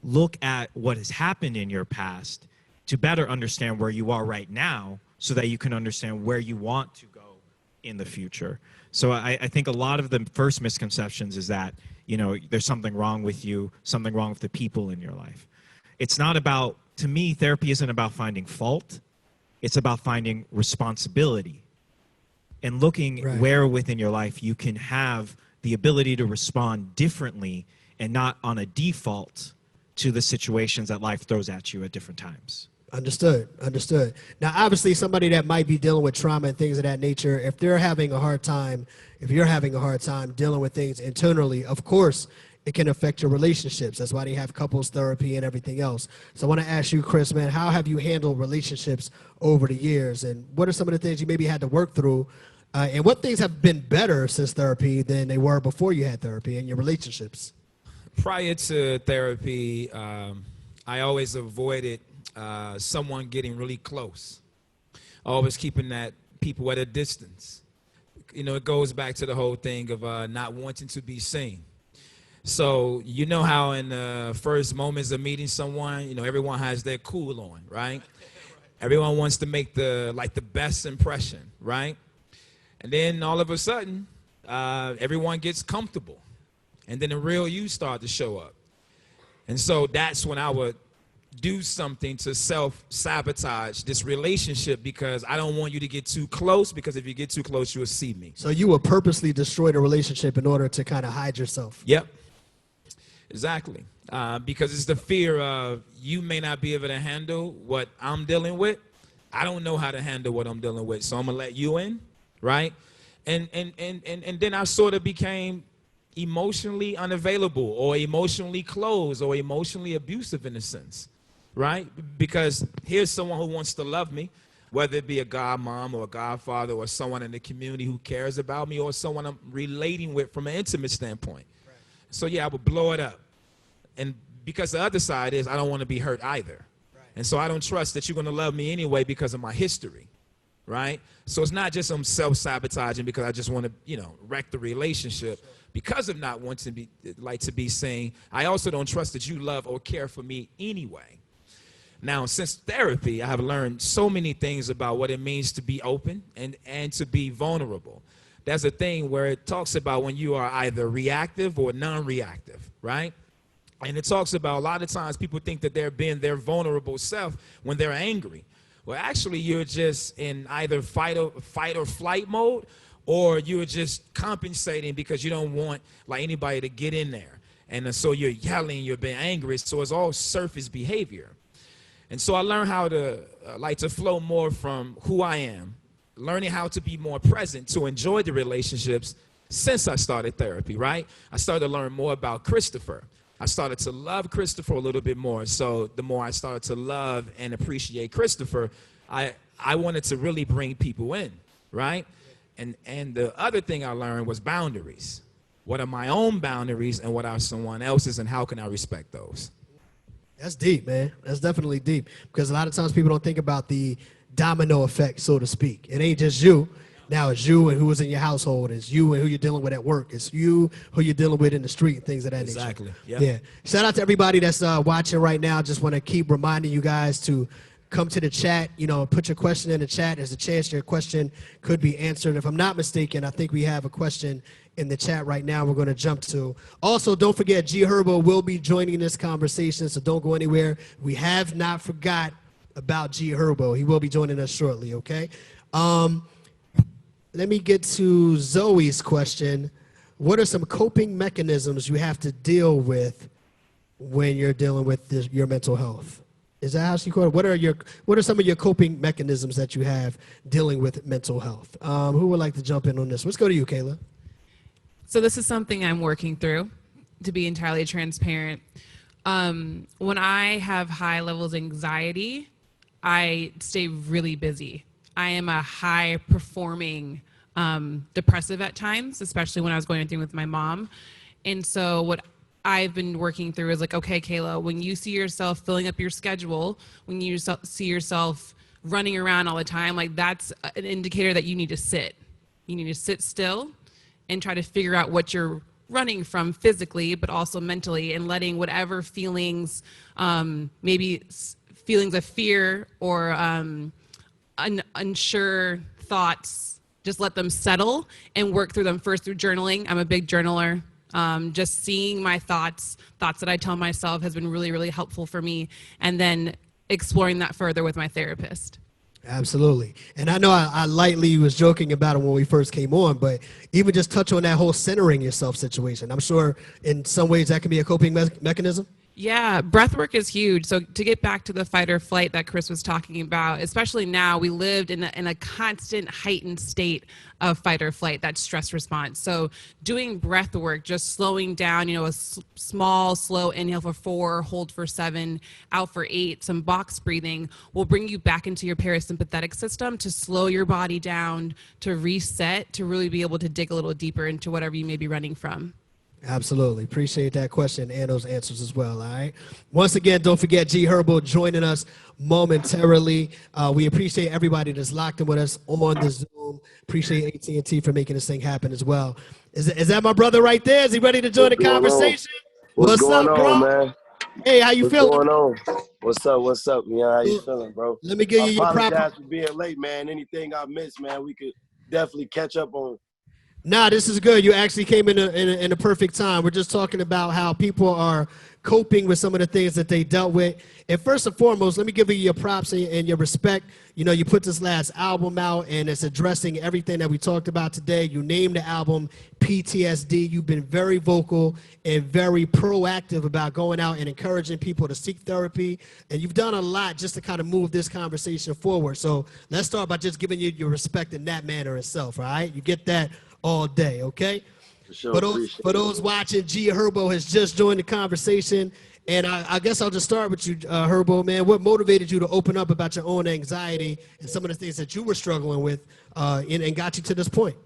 look at what has happened in your past to better understand where you are right now so that you can understand where you want to go in the future. So I think a lot of the first misconceptions is that, there's something wrong with you, something wrong with the people in your life. It's not about, to me, therapy isn't about finding fault. It's about finding responsibility and looking where within your life you can have the ability to respond differently and not on a default to the situations that life throws at you at different times. Understood. Now, obviously, somebody that might be dealing with trauma and things of that nature, if you're having a hard time dealing with things internally, of course, it can affect your relationships. That's why they have couples therapy and everything else. So I want to ask you, Chris, man, how have you handled relationships over the years? And what are some of the things you maybe had to work through? And what things have been better since therapy than they were before you had therapy in your relationships? Prior to therapy, I always avoided someone getting really close, always keeping that people at a distance. It goes back to the whole thing of not wanting to be seen. So how in the first moments of meeting someone, everyone has their cool on, right? Everyone wants to make the best impression, right? And then all of a sudden, everyone gets comfortable, and then the real you start to show up. And so that's when I would do something to self-sabotage this relationship because I don't want you to get too close, because if you get too close, you'll see me. So you will purposely destroy the relationship in order to kind of hide yourself. Yep, exactly. Because it's the fear of you may not be able to handle what I'm dealing with. I don't know how to handle what I'm dealing with, so I'm going to let you in, right? And then I sort of became emotionally unavailable or emotionally closed or emotionally abusive in a sense. Right? Because here's someone who wants to love me, whether it be a godmom or a godfather or someone in the community who cares about me or someone I'm relating with from an intimate standpoint. Right. So, I would blow it up. And because the other side is I don't want to be hurt either. And so I don't trust that you're going to love me anyway because of my history, right? So it's not just I'm self-sabotaging because I just want to, you know, wreck the relationship because of not wanting to be seen. I also don't trust that you love or care for me anyway. Now, since therapy, I have learned so many things about what it means to be open and to be vulnerable. There's a thing where it talks about when you are either reactive or non-reactive, right? And it talks about a lot of times people think that they're being their vulnerable self when they're angry. Well, actually, you're just in either fight or flight mode, or you're just compensating because you don't want like anybody to get in there. And so you're yelling, you're being angry. So it's all surface behavior. And so I learned how to to flow more from who I am, learning how to be more present, to enjoy the relationships since I started therapy, right? I started to learn more about Christopher. I started to love Christopher a little bit more. So the more I started to love and appreciate Christopher, I wanted to really bring people in, right? And the other thing I learned was boundaries. What are my own boundaries and what are someone else's, and how can I respect those? That's deep, man. That's definitely deep, because a lot of times people don't think about the domino effect, so to speak. It ain't just you. Now it's you and who is in your household. It's you and who you're dealing with at work. It's you who you're dealing with in the street and things of that nature. Exactly. Yep. Yeah. Shout out to everybody that's watching right now. Just want to keep reminding you guys to come to the chat. You know, put your question in the chat. There's a chance your question could be answered. If I'm not mistaken, I think we have a question in the chat right now we're going to jump to. Also, don't forget, G Herbo will be joining this conversation, so don't go anywhere. We have not forgot about G Herbo. He will be joining us shortly, okay? Let me get to Zoe's question. What are some coping mechanisms you have to deal with when you're dealing with your mental health? Is that how she called it? What are some of your coping mechanisms that you have dealing with mental health? Who would like to jump in on this? Let's go to you, Kayla. So this is something I'm working through, to be entirely transparent. When I have high levels of anxiety, I stay really busy. I am a high performing depressive at times, especially when I was going through with my mom. And so what I've been working through is like, okay, Kayla, when you see yourself filling up your schedule, when you see yourself running around all the time, like that's an indicator that you need to sit. You need to sit still and try to figure out what you're running from physically, but also mentally, and letting whatever feelings, maybe feelings of fear or unsure thoughts, just let them settle and work through them first through journaling. I'm a big journaler. Just seeing my thoughts that I tell myself has been really, really helpful for me. And then exploring that further with my therapist. Absolutely. And I know I lightly was joking about it when we first came on, but even just touch on that whole centering yourself situation. I'm sure in some ways that can be a coping mechanism. Yeah, breath work is huge. So to get back to the fight or flight that Chris was talking about, especially now, we lived in a constant heightened state of fight or flight, that stress response. So doing breath work, just slowing down, you know, a small, slow inhale for 4, hold for 7, out for 8, some box breathing will bring you back into your parasympathetic system to slow your body down, to reset, to really be able to dig a little deeper into whatever you may be running from. Absolutely. Appreciate that question and those answers as well, all right? Once again, don't forget G Herbo joining us momentarily. We appreciate everybody that's locked in with us on the Zoom. Appreciate AT&T for making this thing happen as well. Is that my brother right there? Is he ready to join the conversation? What's going up, on, bro? man? Hey, how you feeling? What's going on? What's up, man? How you feeling, bro? Let me give you your proper... apologize for being late, man. Anything I missed, man, we could definitely catch up on. Nah, this is good. You actually came in a perfect time. We're just talking about how people are coping with some of the things that they dealt with. And first and foremost, let me give you your props and your respect. You know, you put this last album out, and it's addressing everything that we talked about today. You named the album PTSD. You've been very vocal and very proactive about going out and encouraging people to seek therapy. And you've done a lot just to kind of move this conversation forward. So let's start by just giving you your respect in that manner itself, all right? You get that all day, okay? For sure, for those watching, G Herbo has just joined the conversation, and I guess I'll just start with you, Herbo, man. What motivated you to open up about your own anxiety and some of the things that you were struggling with and got you to this point?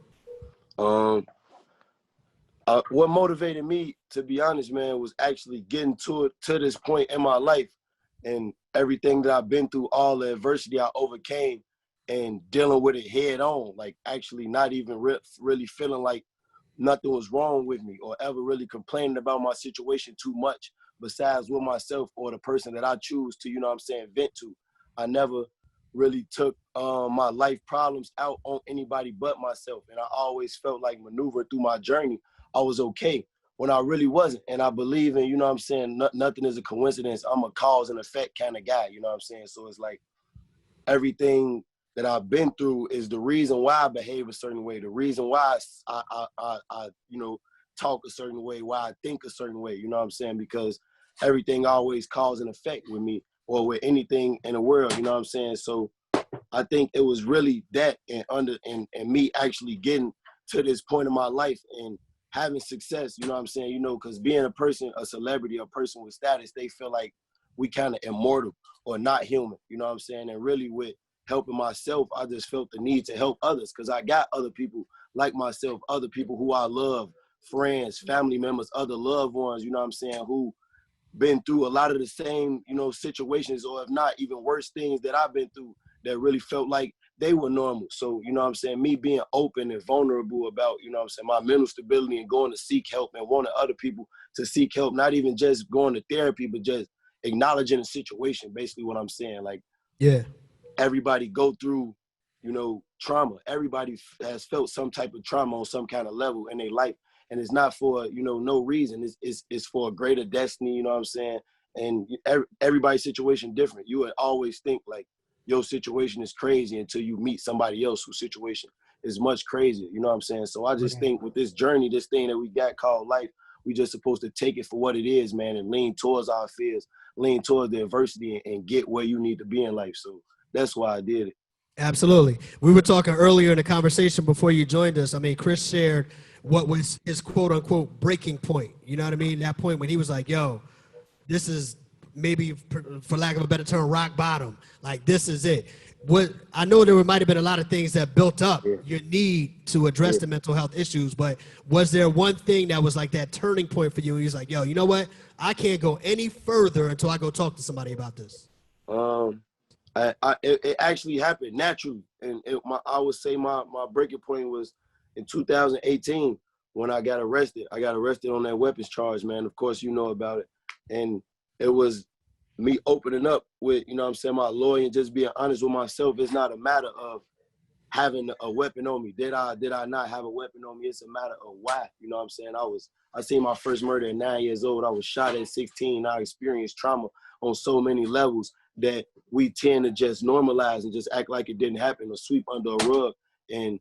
What motivated me, to be honest, man, was actually getting to this point in my life, and everything that I've been through, all the adversity I overcame, and dealing with it head on, like actually not even really feeling like nothing was wrong with me or ever really complaining about my situation too much besides with myself or the person that I choose to, vent to. I never really took my life problems out on anybody but myself. And I always felt like maneuvering through my journey, I was okay when I really wasn't. And I believe in, nothing is a coincidence. I'm a cause and effect kind of guy, So it's like everything that I've been through is the reason why I behave a certain way, the reason why I talk a certain way, why I think a certain way, because everything always cause and effect with me or with anything in the world, So I think it was really that and me actually getting to this point in my life and having success, because being a person, a celebrity, a person with status, they feel like we kind of immortal or not human, And really with helping myself, I just felt the need to help others because I got other people like myself, other people who I love, friends, family members, other loved ones, who been through a lot of the same, situations, or if not even worse things that I've been through that really felt like they were normal. So, me being open and vulnerable about, my mental stability and going to seek help and wanting other people to seek help, not even just going to therapy, but just acknowledging the situation, basically what I'm saying. Like, yeah, everybody go through, trauma. Everybody has felt some type of trauma on some kind of level in their life. And it's not for, no reason. It's for a greater destiny, And everybody's situation different. You would always think like your situation is crazy until you meet somebody else whose situation is much crazier, So I just think with this journey, this thing that we got called life, we just supposed to take it for what it is, man, and lean towards our fears, lean towards the adversity and get where you need to be in life. So that's why I did it. absolutely. We were talking earlier in the conversation before you joined us. I mean, Chris shared what was his quote unquote breaking point. You know what I mean? That point when he was like, yo, this is maybe, for lack of a better term, rock bottom. Like, this is it. What I know there might have been a lot of things that built up your need to address the mental health issues, but was there one thing that was like that turning point for you? And he's like, yo, you know what? I can't go any further until I go talk to somebody about this. It actually happened naturally. And I would say my breaking point was in 2018 when I got arrested. I got arrested on that weapons charge, man. Of course, you know about it. And it was me opening up with, my lawyer and just being honest with myself. It's not a matter of having a weapon on me. Did I not have a weapon on me? It's a matter of why. I seen my first murder at 9 years old. I was shot at 16. I experienced trauma on so many levels that we tend to just normalize and just act like it didn't happen or sweep under a rug. And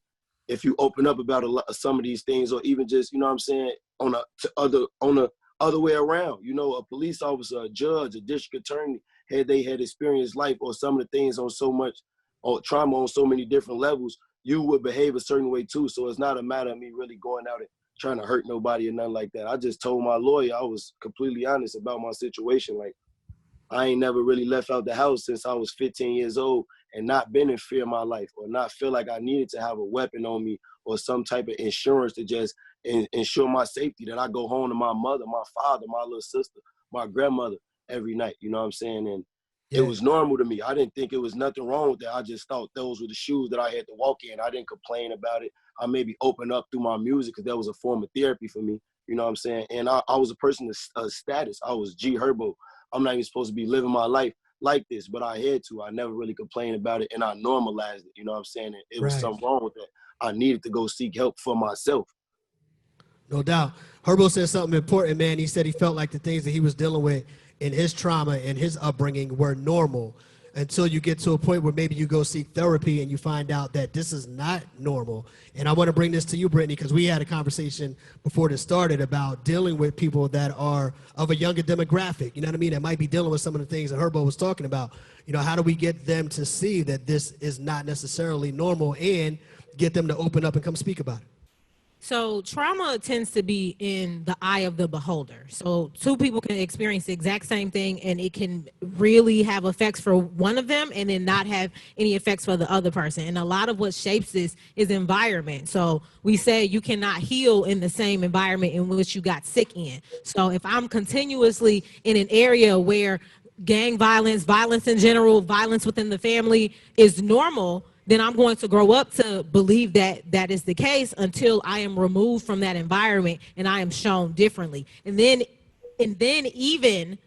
if you open up about some of these things, or even just, on the other way around, a police officer, a judge, a district attorney, had experienced life or some of the things on so much, or trauma on so many different levels, you would behave a certain way too. So it's not a matter of me really going out and trying to hurt nobody or nothing like that. I just told my lawyer, I was completely honest about my situation. Like, I ain't never really left out the house since I was 15 years old and not been in fear of my life or not feel like I needed to have a weapon on me or some type of insurance to just ensure my safety, that I go home to my mother, my father, my little sister, my grandmother every night, And it was normal to me. I didn't think it was nothing wrong with that. I just thought those were the shoes that I had to walk in. I didn't complain about it. I maybe opened up through my music because that was a form of therapy for me, And I was a person of status. I was Herbo. I'm not even supposed to be living my life like this, but I had to. I never really complained about it, and I normalized it, And it was something wrong with that. I needed to go seek help for myself. No doubt. Herbo said something important, man. He said he felt like the things that he was dealing with in his trauma and his upbringing were normal until you get to a point where maybe you go seek therapy and you find out that this is not normal. And I want to bring this to you, Brittany, because we had a conversation before this started about dealing with people that are of a younger demographic, you know what I mean, that might be dealing with some of the things that Herbo was talking about. How do we get them to see that this is not necessarily normal and get them to open up and come speak about it? So trauma tends to be in the eye of the beholder. So two people can experience the exact same thing, and it can really have effects for one of them and then not have any effects for the other person. And a lot of what shapes this is environment. So we say you cannot heal in the same environment in which you got sick in. So if I'm continuously in an area where gang violence, violence in general, violence within the family is normal, then I'm going to grow up to believe that that is the case until I am removed from that environment and I am shown differently. And then even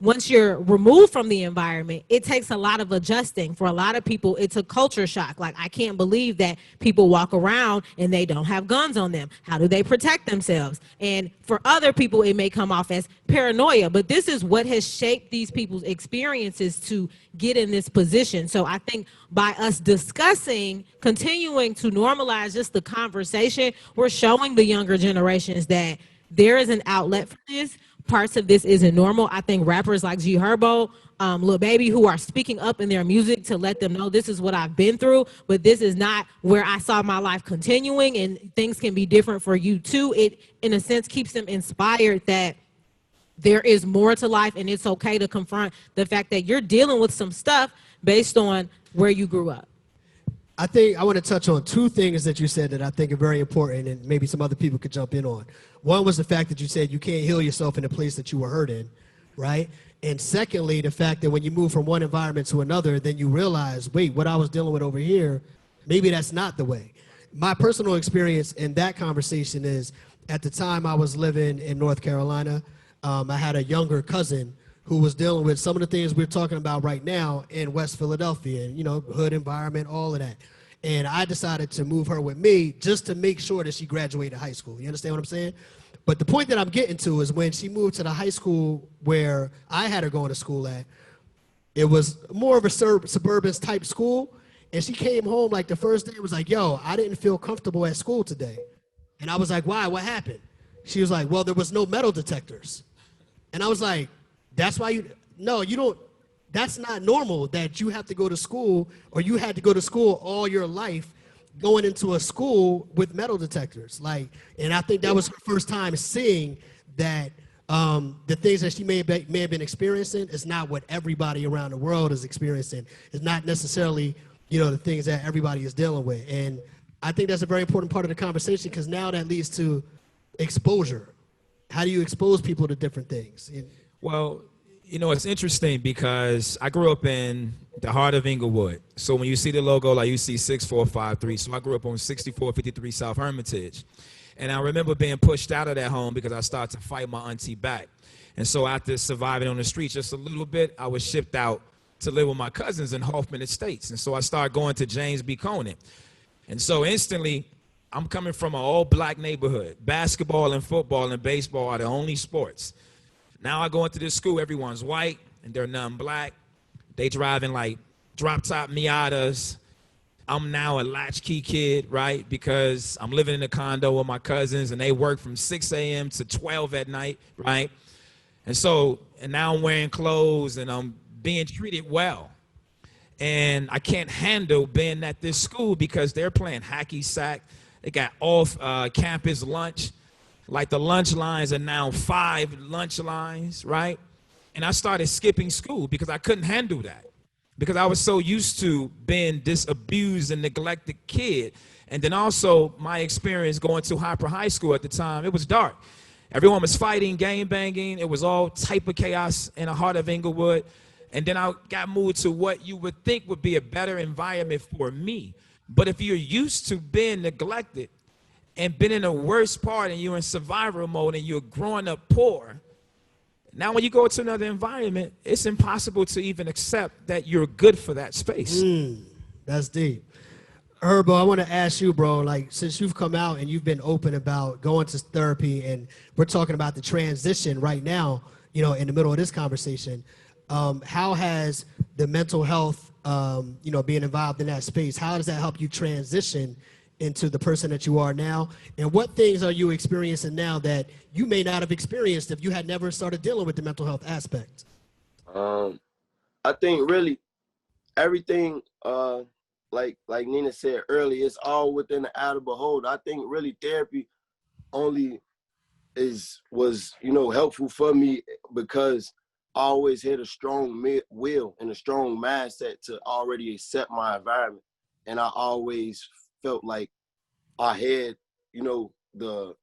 once you're removed from the environment, it takes a lot of adjusting. For a lot of people, it's a culture shock. Like, I can't believe that people walk around and they don't have guns on them. How do they protect themselves? And for other people, it may come off as paranoia, but this is what has shaped these people's experiences to get in this position. So I think by us discussing, continuing to normalize just the conversation, we're showing the younger generations that there is an outlet for this. Parts of this isn't normal. I think rappers like G Herbo, Lil Baby, who are speaking up in their music to let them know this is what I've been through, but this is not where I saw my life continuing, and things can be different for you too. It, in a sense, keeps them inspired that there is more to life, and it's okay to confront the fact that you're dealing with some stuff based on where you grew up. I think I want to touch on two things that you said that I think are very important, and maybe some other people could jump in on. One was the fact that you said you can't heal yourself in the place that you were hurt in, right? And secondly, the fact that when you move from one environment to another, then you realize, wait, what I was dealing with over here, maybe that's not the way. My personal experience in that conversation is, at the time I was living in North Carolina, I had a younger cousin who was dealing with some of the things we're talking about right now in West Philadelphia, and, you know, hood environment, all of that. And I decided to move her with me just to make sure that she graduated high school. You understand what I'm saying? But the point that I'm getting to is when she moved to the high school where I had her going to school at, it was more of a suburban type school. And she came home like the first day and was like, yo, I didn't feel comfortable at school today. And I was like, why? What happened? She was like, well, there was no metal detectors. And I was like, that's why you don't, that's not normal that you have to go to school, or you had to go to school all your life going into a school with metal detectors. Like, and I think that was her first time seeing that the things that she may have been experiencing is not what everybody around the world is experiencing. It's not necessarily, you know, the things that everybody is dealing with. And I think that's a very important part of the conversation, because now that leads to exposure. How do you expose people to different things? Well, you know, it's interesting because I grew up in the heart of Inglewood. So when you see the logo, like you see 6453. So I grew up on 6453 South Hermitage. And I remember being pushed out of that home because I started to fight my auntie back. And so after surviving on the streets just a little bit, I was shipped out to live with my cousins in Hoffman Estates. And so I started going to James B. Conant. And so instantly, I'm coming from an all-black neighborhood. Basketball and football and baseball are the only sports. Now I go into this school, everyone's white, and they're non-black. They driving like drop-top Miatas. I'm now a latchkey kid, right? Because I'm living in a condo with my cousins, and they work from 6 a.m. to 12 at night, right? And now I'm wearing clothes, and I'm being treated well. And I can't handle being at this school because they're playing hacky sack. They got off-campus lunch. Like, the lunch lines are now 5 lunch lines, right? And I started skipping school because I couldn't handle that, because I was so used to being this abused and neglected kid. And then also my experience going to Hyper High School at the time, it was dark. Everyone was fighting, gang banging. It was all type of chaos in the heart of Inglewood. And then I got moved to what you would think would be a better environment for me. But if you're used to being neglected and been in the worst part, and you're in survival mode, and you're growing up poor, now when you go to another environment, it's impossible to even accept that you're good for that space. That's deep. Herbo, I want to ask you, bro, like, since you've come out and you've been open about going to therapy, and we're talking about the transition right now, you know, in the middle of this conversation, how has the mental health, you know, being involved in that space, how does that help you transition into the person that you are now? And what things are you experiencing now that you may not have experienced if you had never started dealing with the mental health aspect? I think really everything, like Nina said earlier, it's all within the eye of the beholder. I think really therapy only was, you know, helpful for me because I always had a strong will and a strong mindset to already accept my environment. And I always felt like I had, you know, the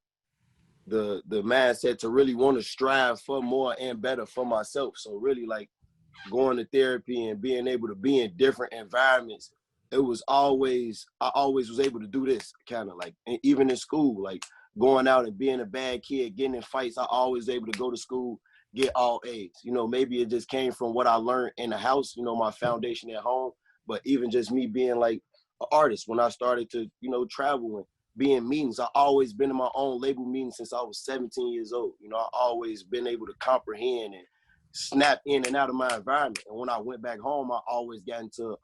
mindset to really want to strive for more and better for myself. So really, like, going to therapy and being able to be in different environments, I always was able to do this kind of like, and even in school, like going out and being a bad kid, getting in fights, I always able to go to school, get all A's. You know, maybe it just came from what I learned in the house, you know, my foundation at home, but even just me being like an artist, when I started to, you know, travel and be in meetings, I always been in my own label meetings since I was 17 years old. You know, I always been able to comprehend and snap in and out of my environment. And when I went back home, I always got into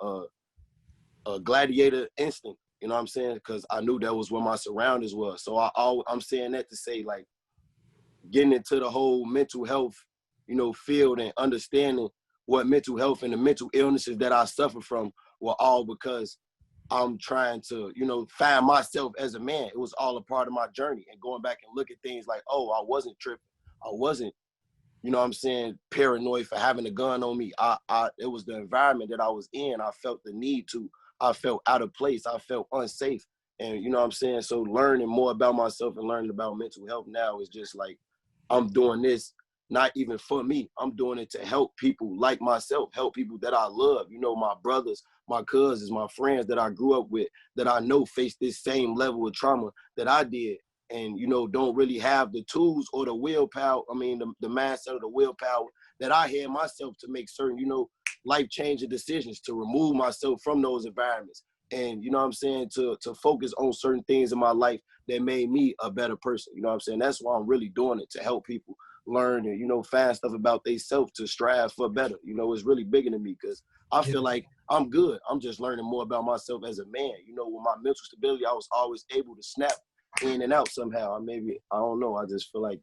a gladiator instinct. You know what I'm saying? Because I knew that was where my surroundings were. So I'm saying that to say, like, getting into the whole mental health, you know, field and understanding what mental health and the mental illnesses that I suffer from were all because I'm trying to, you know, find myself as a man. It was all a part of my journey, and going back and look at things like, oh, I wasn't tripping. I wasn't, you know what I'm saying, paranoid for having a gun on me. It was the environment that I was in. I felt the need to. I felt out of place. I felt unsafe. And you know what I'm saying? So learning more about myself and learning about mental health now is just like, I'm doing this not even for me. I'm doing it to help people like myself, help people that I love. You know, my brothers, my cousins, my friends that I grew up with, that I know face this same level of trauma that I did. And, you know, don't really have the tools or the willpower, the mindset or the willpower that I had myself to make certain, you know, life-changing decisions, to remove myself from those environments. And, you know what I'm saying, to focus on certain things in my life that made me a better person. You know what I'm saying? That's why I'm really doing it, to help people learn and, you know, find stuff about themselves to strive for better. You know, it's really bigger than me because I feel like I'm good. I'm just learning more about myself as a man. You know, with my mental stability, I was always able to snap in and out somehow. I don't know. I just feel like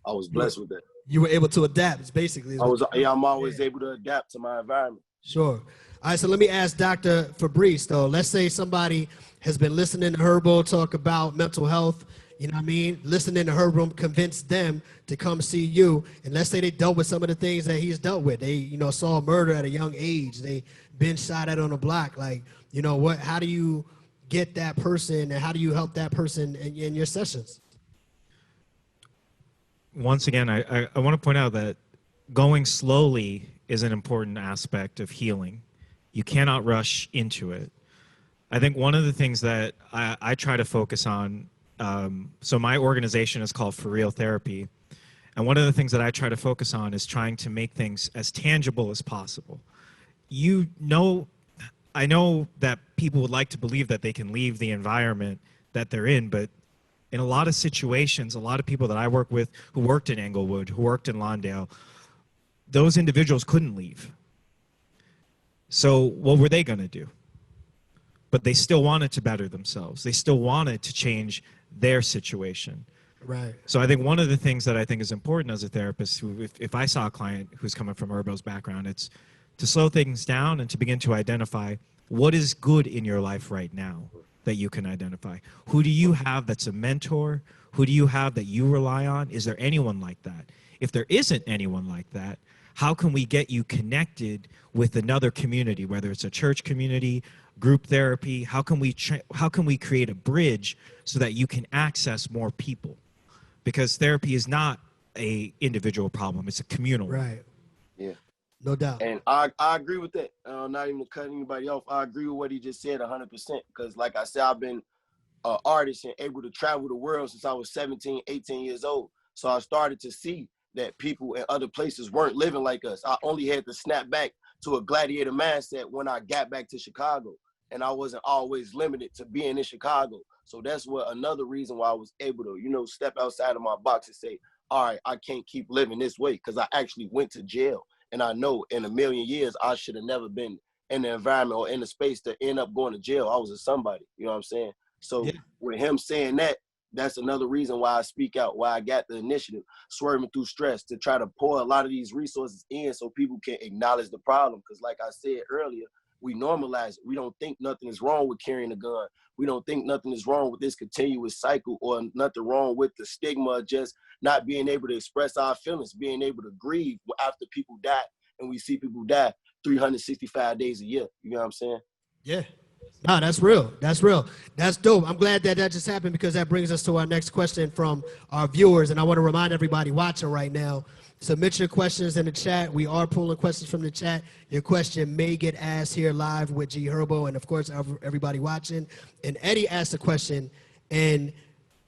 I was blessed with that. You were able to adapt, it's basically. I'm always able to adapt to my environment. Sure. All right, so let me ask Dr. Fabrice, though. Let's say somebody has been listening to Herbo talk about mental health, you know what I mean? Listening to Herbo convinced them to come see you. And let's say they dealt with some of the things that he's dealt with. They, you know, saw murder at a young age. They been shot at on the block. Like, you know, how do you get that person and how do you help that person in your sessions? Once again, I want to point out that going slowly is an important aspect of healing. You cannot rush into it. I think one of the things that I try to focus on, so my organization is called For Real Therapy, and one of the things that I try to focus on is trying to make things as tangible as possible. You know, I know that people would like to believe that they can leave the environment that they're in, but in a lot of situations, a lot of people that I work with who worked in Englewood, who worked in Lawndale, those individuals couldn't leave. So what were they going to do? But they still wanted to better themselves. They still wanted to change their situation. Right. So I think one of the things that I think is important as a therapist, if I saw a client who's coming from Herbo's background, it's to slow things down and to begin to identify what is good in your life right now that you can identify. Who do you have that's a mentor? Who do you have that you rely on? Is there anyone like that? If there isn't anyone like that, how can we get you connected with another community, whether it's a church community, group therapy? How can we create a bridge so that you can access more people? Because therapy is not a individual problem, it's a communal one. Right. Yeah. No doubt. And I agree with that. Not even to cut anybody off. I agree with what he just said 100%. Because like I said, I've been an artist and able to travel the world since I was 17, 18 years old. So I started to see that people in other places weren't living like us. I only had to snap back to a gladiator mindset when I got back to Chicago. And I wasn't always limited to being in Chicago. So that's what another reason why I was able to, you know, step outside of my box and say, all right, I can't keep living this way, because I actually went to jail. And I know in a million years, I should have never been in the environment or in the space to end up going to jail. I was a somebody, you know what I'm saying? So with him saying that, that's another reason why I speak out, why I got the initiative, Swerving Through Stress, to try to pour a lot of these resources in so people can acknowledge the problem. Because like I said earlier, we normalize it. We don't think nothing is wrong with carrying a gun. We don't think nothing is wrong with this continuous cycle, or nothing wrong with the stigma of just not being able to express our feelings, being able to grieve after people die. And we see people die 365 days a year. You know what I'm saying? Yeah. No, that's real. That's real. That's dope. I'm glad that just happened, because that brings us to our next question from our viewers. And I want to remind everybody watching right now, submit your questions in the chat. We are pulling questions from the chat. Your question may get asked here live with G Herbo and, of course, everybody watching. And Eddie asked a question, and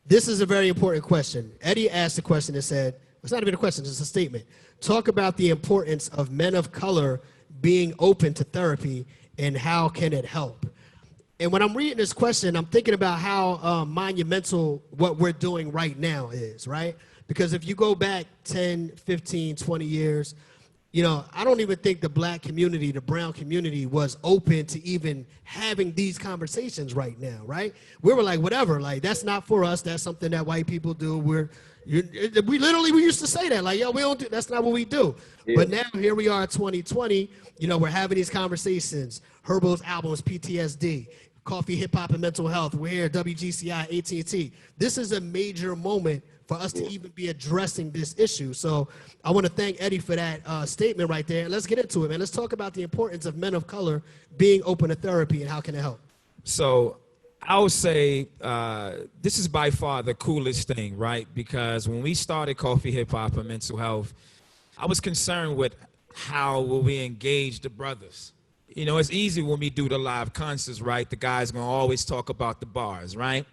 this is a very important question. Eddie asked a question that said, it's not even a question, it's a statement. Talk about the importance of men of color being open to therapy, and how can it help? And when I'm reading this question, I'm thinking about how monumental what we're doing right now is, right? Because if you go back 10, 15, 20 years, you know, I don't even think the black community, the brown community was open to even having these conversations right now, right? We were like, whatever, like, that's not for us. That's something that white people do. We used to say that, like, yo, we don't do, that's not what we do. Yeah. But now here we are 2020, you know, we're having these conversations. Herbo's albums, PTSD, Coffee, Hip Hop, and Mental Health. We're here, WGCI, AT&T. This is a major moment for us to even be addressing this issue. So I want to thank Eddie for that statement right there. And let's get into it, man. Let's talk about the importance of men of color being open to therapy, and how can it help? So I would say this is by far the coolest thing, right? Because when we started Coffee, Hip Hop, and Mental Health, I was concerned with how will we engage the brothers. You know, it's easy when we do the live concerts, right? The guys gonna always talk about the bars, right?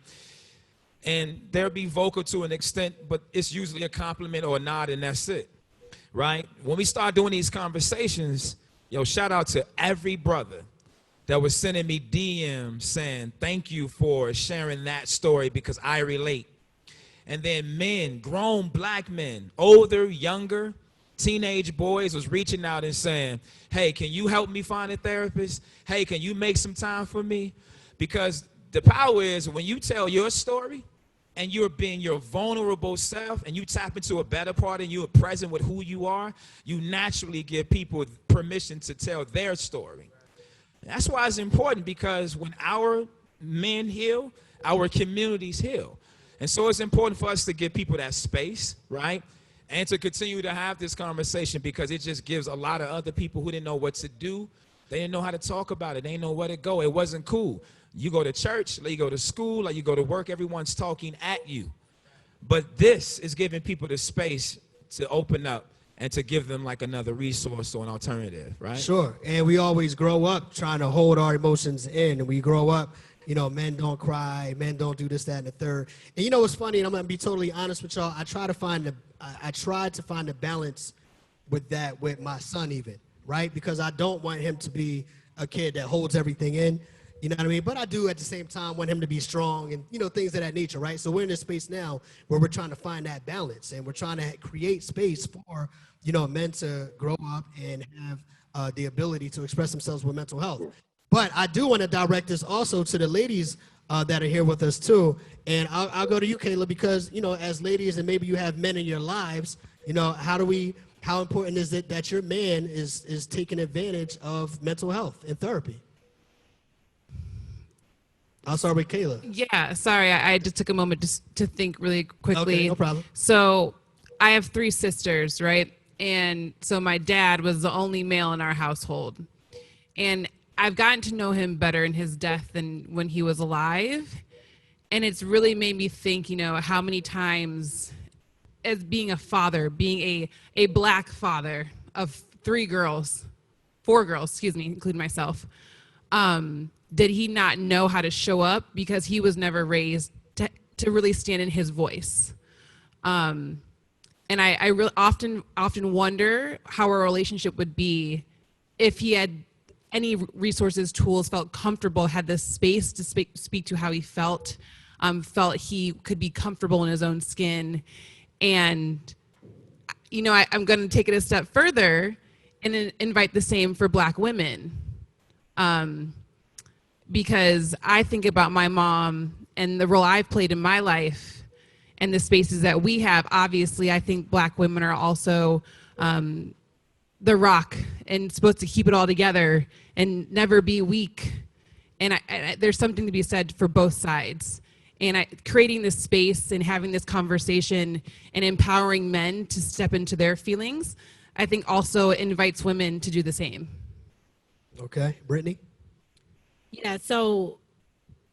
And they'll be vocal to an extent, but it's usually a compliment or a nod, and that's it, right? When we start doing these conversations, yo, shout out to every brother that was sending me DMs saying, thank you for sharing that story because I relate. And then men, grown black men, older, younger, teenage boys was reaching out and saying, hey, can you help me find a therapist? Hey, can you make some time for me? Because the power is when you tell your story and you're being your vulnerable self and you tap into a better part and you're present with who you are, you naturally give people permission to tell their story. That's why it's important, because when our men heal, our communities heal. And so it's important for us to give people that space, right? And to continue to have this conversation, because it just gives a lot of other people who didn't know what to do. They didn't know how to talk about it. They didn't know where to go. It wasn't cool. You go to church, you go to school, or you go to work, everyone's talking at you. But this is giving people the space to open up and to give them like another resource or an alternative, right? Sure. And we always grow up trying to hold our emotions in. And we grow up, you know, men don't cry, men don't do this, that, and the third. And you know what's funny, and I'm going to be totally honest with y'all, I tried to find the balance with that with my son even, right? Because I don't want him to be a kid that holds everything in. You know what I mean? But I do at the same time want him to be strong and, you know, things of that nature, right? So we're in this space now where we're trying to find that balance, and we're trying to create space for, you know, men to grow up and have the ability to express themselves with mental health. But I do want to direct this also to the ladies that are here with us too. And I'll go to you, Kayla, because, you know, as ladies, and maybe you have men in your lives, you know, how important is it that your man is taking advantage of mental health and therapy? I'll start with Kayla. Yeah, sorry, I just took a moment just to think really quickly. Okay, no problem. So I have 3 sisters, right? And so my dad was the only male in our household. And I've gotten to know him better in his death than when he was alive. And it's really made me think, you know, how many times as being a father, being a black father of 4 girls, including myself, did he not know how to show up because he was never raised to really stand in his voice? And I really often wonder how our relationship would be if he had any resources, tools, felt comfortable, had the space to speak to how he felt he could be comfortable in his own skin. And, you know, I'm going to take it a step further and invite the same for Black women. Because I think about my mom and the role I've played in my life and the spaces that we have. Obviously, I think Black women are also the rock and supposed to keep it all together and never be weak. And there's something to be said for both sides. And creating this space and having this conversation and empowering men to step into their feelings, I think also invites women to do the same. Okay, Brittany? Yeah, so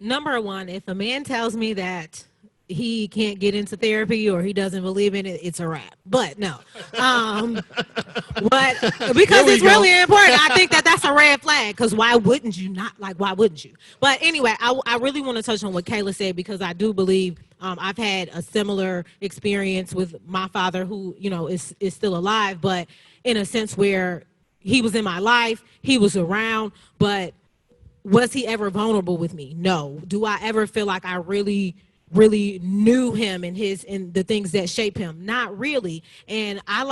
number one, if a man tells me that he can't get into therapy or he doesn't believe in it, it's a wrap. But no, but because it's really important, I think that that's a red flag. Because why wouldn't you not? Like, why wouldn't you? But anyway, I really want to touch on what Kayla said, because I do believe I've had a similar experience with my father, who, you know, is still alive, but in a sense where he was in my life, he was around, but was he ever vulnerable with me? No. Do I ever feel like I really knew him and the things that shape him? Not really. And I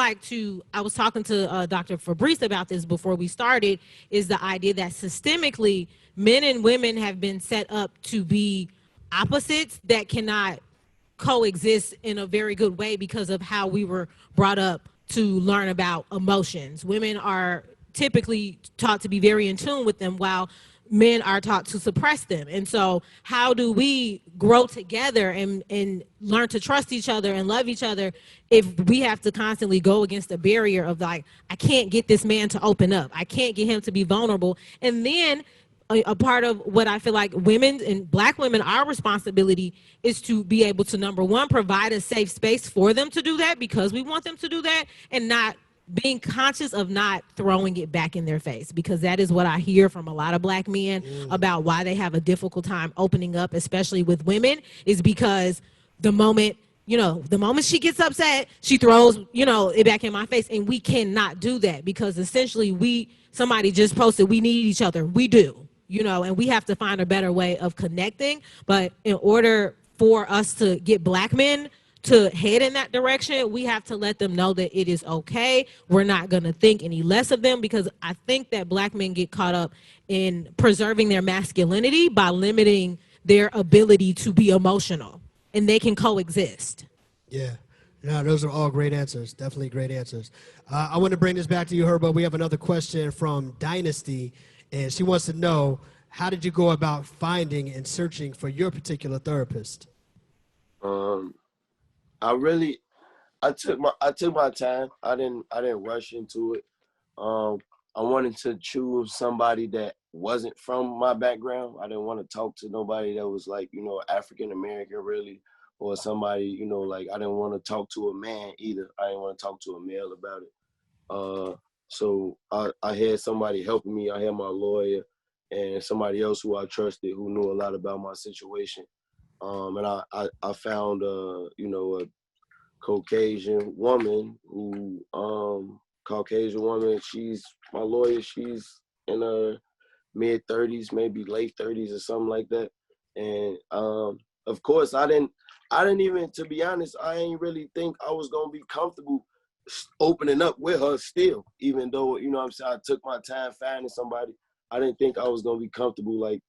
was talking to Dr. Fabrice about this before we started, is the idea that systemically men and women have been set up to be opposites that cannot coexist in a very good way because of how we were brought up to learn about emotions. Women are typically taught to be very in tune with them, while men are taught to suppress them. And so how do we grow together and learn to trust each other and love each other if we have to constantly go against the barrier of, like, I can't get this man to open up, I can't get him to be vulnerable? And then a part of what I feel like women and Black women, our responsibility is to be able to, number one, provide a safe space for them to do that, because we want them to do that, and not being conscious of not throwing it back in their face, because that is what I hear from a lot of Black men about why they have a difficult time opening up, especially with women, is because the moment she gets upset, she throws, it back in my face. And we cannot do that, because essentially somebody just posted, we need each other. We do, and we have to find a better way of connecting. But in order for us to get Black men to head in that direction, we have to let them know that it is okay. We're not going to think any less of them, because I think that Black men get caught up in preserving their masculinity by limiting their ability to be emotional, and they can coexist. Yeah. No, those are all great answers. Definitely great answers. I want to bring this back to you, Herbo. We have another question from Dynasty, and she wants to know, how did you go about finding and searching for your particular therapist? I took my time. I didn't rush into it. I wanted to choose somebody that wasn't from my background. I didn't want to talk to nobody that was like, African American really, or somebody, like, I didn't want to talk to a man either. I didn't want to talk to a male about it. So I had somebody helping me. I had my lawyer and somebody else who I trusted, who knew a lot about my situation. And I found a Caucasian woman she's my lawyer. She's in her mid-30s, maybe late 30s or something like that. And of course, I didn't even, to be honest, I ain't really think I was gonna be comfortable opening up with her still, even though, I'm saying, I took my time finding somebody. I didn't think I was gonna be comfortable, like,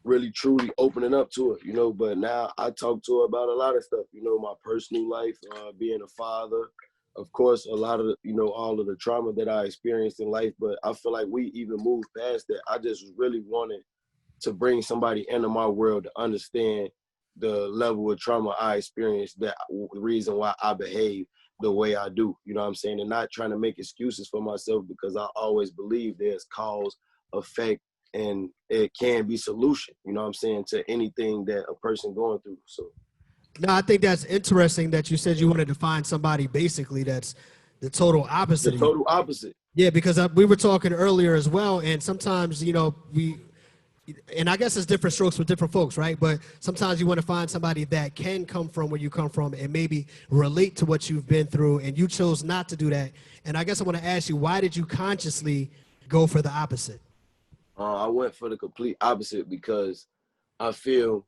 really truly opening up to her, but now I talk to her about a lot of stuff, my personal life, being a father, of course, a lot of, all of the trauma that I experienced in life. But I feel like we even moved past that. I just really wanted to bring somebody into my world to understand the level of trauma I experienced, the reason why I behave the way I do, you know what I'm saying? And not trying to make excuses for myself, because I always believe there's cause, effect, and it can be solution, you know what I'm saying, to anything that a person going through. So, no, I think that's interesting that you said you wanted to find somebody basically that's the total opposite. The total opposite. Yeah, because we were talking earlier as well, and sometimes, and I guess it's different strokes for different folks, right? But sometimes you want to find somebody that can come from where you come from and maybe relate to what you've been through, and you chose not to do that. And I guess I want to ask you, why did you consciously go for the opposite? I went for the complete opposite because I feel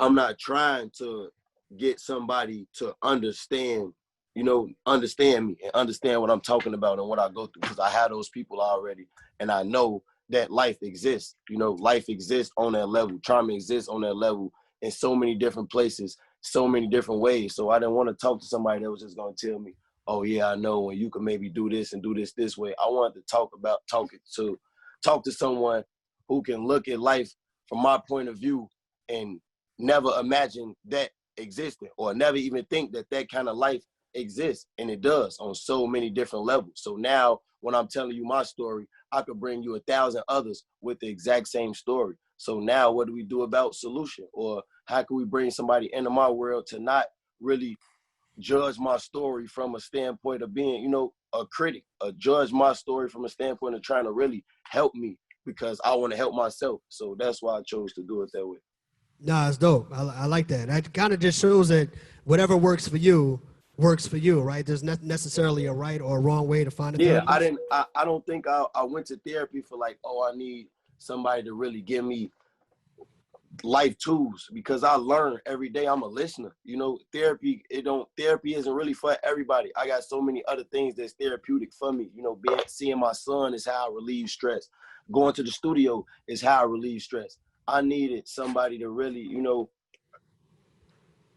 I'm not trying to get somebody to understand me and understand what I'm talking about and what I go through, because I have those people already, and I know that life exists. Life exists on that level. Trauma exists on that level in so many different places, so many different ways. So I didn't want to talk to somebody that was just going to tell me, oh yeah, I know, and you can maybe do this and do this way. I wanted to talk to someone who can look at life from my point of view and never imagine that existing, or never even think that that kind of life exists. And it does on so many different levels. So now when I'm telling you my story, I could bring you 1,000 others with the exact same story. So now what do we do about solution? Or how can we bring somebody into my world to not really judge my story from a standpoint of being, you know, a critic, or judge my story from a standpoint of trying to really help me, because I want to help myself. So that's why I chose to do it that way. Nah, it's dope. I like that. That kind of just shows that whatever works for you, right? There's not necessarily a right or a wrong way to find a therapist. I don't think I went to therapy for like, oh, I need somebody to really give me life tools, because I learn every day. I'm a listener. You know, therapy isn't really for everybody. I got so many other things that's therapeutic for me. You know, seeing my son is how I relieve stress. Going to the studio is how I relieve stress. I needed somebody to really, you know,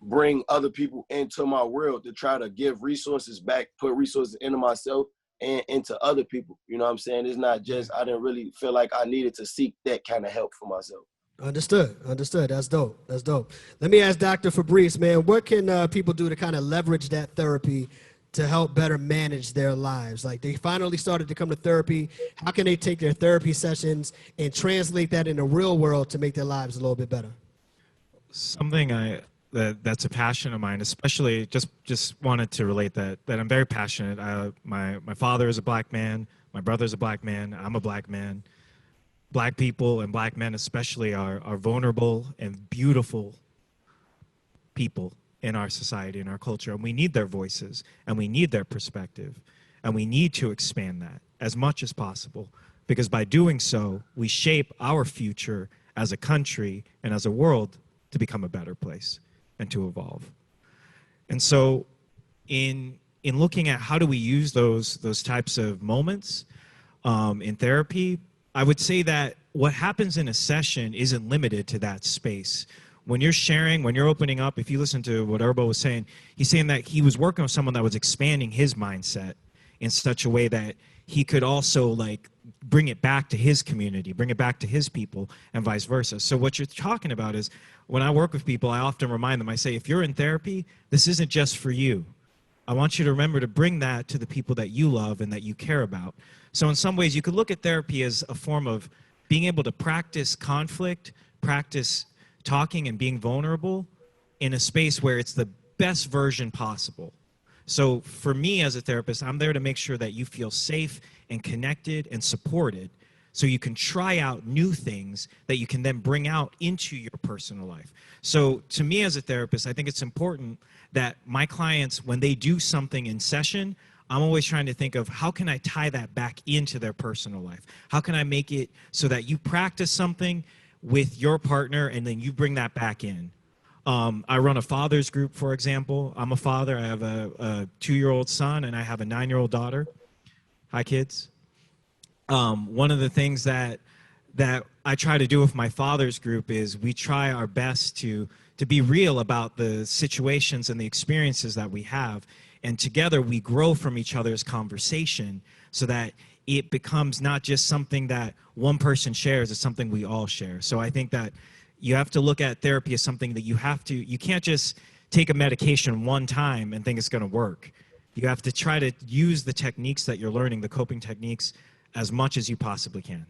bring other people into my world, to try to give resources back, put resources into myself and into other people. You know what I'm saying? It's not just, I didn't really feel like I needed to seek that kind of help for myself. Understood. That's dope. Let me ask Dr. Fabrice, man, what can people do to kind of leverage that therapy to help better manage their lives? Like, they finally started to come to therapy. How can they take their therapy sessions and translate that in the real world to make their lives a little bit better? Something that's a passion of mine, especially just wanted to relate that I'm very passionate. My father is a black man. My brother's a black man. I'm a black man. Black people and black men especially are vulnerable and beautiful people in our society, in our culture, and we need their voices, and we need their perspective, and we need to expand that as much as possible, because by doing so, we shape our future as a country and as a world to become a better place and to evolve. And so in looking at how do we use those types of moments in therapy, I would say that what happens in a session isn't limited to that space. When you're sharing, when you're opening up, if you listen to what Herbo was saying, he's saying that he was working with someone that was expanding his mindset in such a way that he could also like bring it back to his community, bring it back to his people, and vice versa. So what you're talking about is, when I work with people, I often remind them, I say, if you're in therapy, this isn't just for you. I want you to remember to bring that to the people that you love and that you care about. So in some ways, you could look at therapy as a form of being able to practice conflict, practice talking and being vulnerable in a space where it's the best version possible. So for me as a therapist, I'm there to make sure that you feel safe and connected and supported, so you can try out new things that you can then bring out into your personal life. So to me as a therapist, I think it's important that my clients, when they do something in session, I'm always trying to think of how can I tie that back into their personal life? How can I make it so that you practice something with your partner and then you bring that back in? I run a father's group, for example. I'm a father. I have a 2-year-old son and I have a 9-year-old daughter. Hi, kids. One of the things that I try to do with my father's group is we try our best to be real about the situations and the experiences that we have. And together we grow from each other's conversation so that it becomes not just something that one person shares, it's something we all share. So I think that you have to look at therapy as something that you can't just take a medication one time and think it's going to work. You have to try to use the techniques that you're learning, the coping techniques, as much as you possibly can.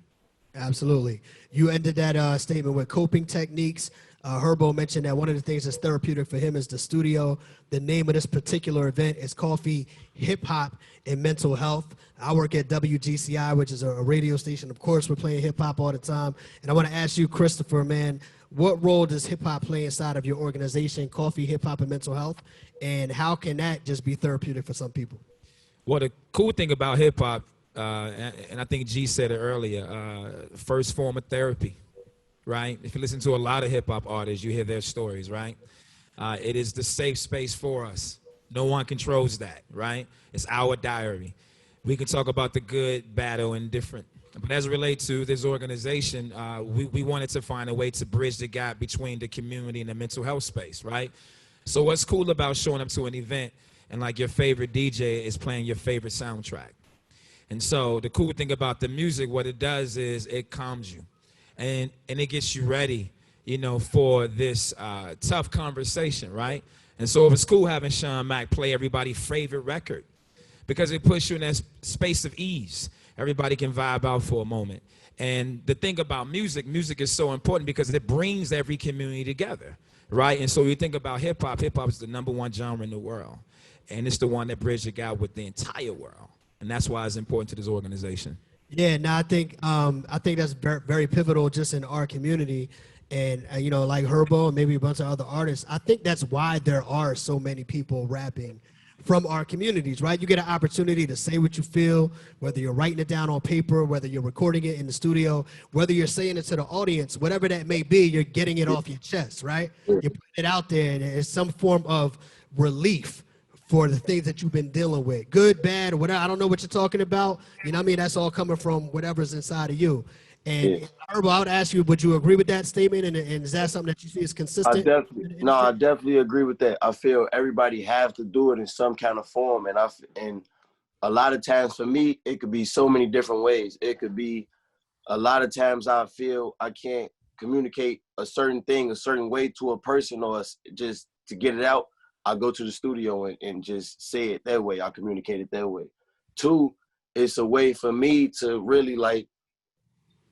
Absolutely. You ended that statement with coping techniques. Herbo mentioned that one of the things that's therapeutic for him is the studio. The name of this particular event is Coffee, Hip Hop, and Mental Health. I work at WGCI, which is a radio station. Of course, we're playing hip hop all the time. And I want to ask you, Christopher, man, what role does hip hop play inside of your organization, Coffee, Hip Hop, and Mental Health? And how can that just be therapeutic for some people? Well, the cool thing about hip hop, and I think G said it earlier, first form of therapy, right? If you listen to a lot of hip hop artists, you hear their stories, right? It is the safe space for us. No one controls that, right? It's our diary. We can talk about the good, bad, or indifferent. But as it relates to this organization, we wanted to find a way to bridge the gap between the community and the mental health space, right? So what's cool about showing up to an event and like your favorite DJ is playing your favorite soundtrack. And so the cool thing about the music, what it does is it calms you, and it gets you ready, you know, for this tough conversation, right? And so it was cool having Sean Mack play everybody's favorite record, because it puts you in that space of ease. Everybody can vibe out for a moment. And the thing about music is so important because it brings every community together, right? And so you think about hip-hop is the #1 genre in the world. And it's the one that bridges the gap with the entire world. And that's why it's important to this organization. Yeah, no, I think that's very pivotal just in our community. And, you know, like Herbo and maybe a bunch of other artists, I think that's why there are so many people rapping from our communities, right? You get an opportunity to say what you feel, whether you're writing it down on paper, whether you're recording it in the studio, whether you're saying it to the audience, whatever that may be, you're getting it off your chest, right? You're putting it out there, and it's some form of relief for the things that you've been dealing with, good, bad, or whatever. I don't know what you're talking about. You know what I mean? That's all coming from whatever's inside of you. And Herbo, I would ask you, would you agree with that statement? And is that something that you see is consistent? I definitely agree with that. I feel everybody have to do it in some kind of form. And a lot of times for me, it could be so many different ways. It could be a lot of times I feel I can't communicate a certain thing a certain way to a person, or just to get it out. I go to the studio and just say it that way. I communicate it that way. 2, it's a way for me to really like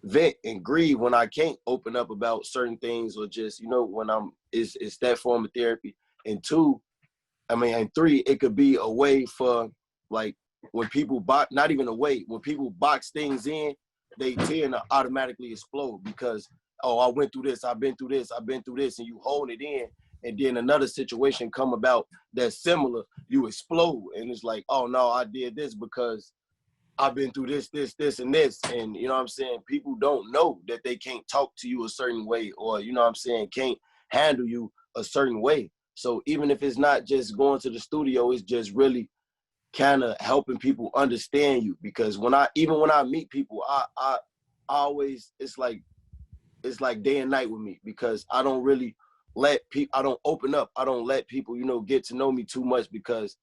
vent and grieve when I can't open up about certain things, or just, you know, when it's that form of therapy. And 3, it could be a way for, like, when people not even a way, when people box things in, they tend to automatically explode because, oh, I went through this, I've been through this, and you hold it in. And then another situation come about that's similar, you explode. And it's like, oh no, I did this because I've been through this, and this. And you know what I'm saying? People don't know that they can't talk to you a certain way, or, you know what I'm saying, can't handle you a certain way. So even if it's not just going to the studio, it's just really kind of helping people understand you. Because when I meet people, I always, it's like day and night with me, because I don't really I don't open up. I don't let people, you know, get to know me too much, because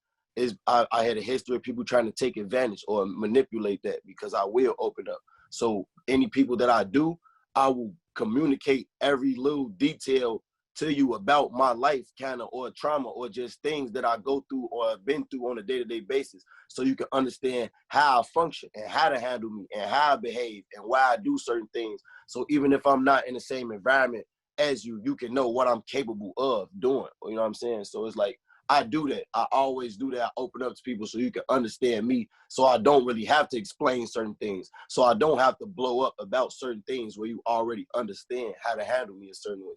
I had a history of people trying to take advantage or manipulate that, because I will open up. So any people that I do, I will communicate every little detail to you about my life, kind of, or trauma, or just things that I go through or have been through on a day-to-day basis, so you can understand how I function and how to handle me and how I behave and why I do certain things. So even if I'm not in the same environment as you can know what I'm capable of doing. You know what I'm saying? So it's like, I do that. I always do that. I open up to people so you can understand me, so I don't really have to explain certain things. So I don't have to blow up about certain things where you already understand how to handle me a certain way.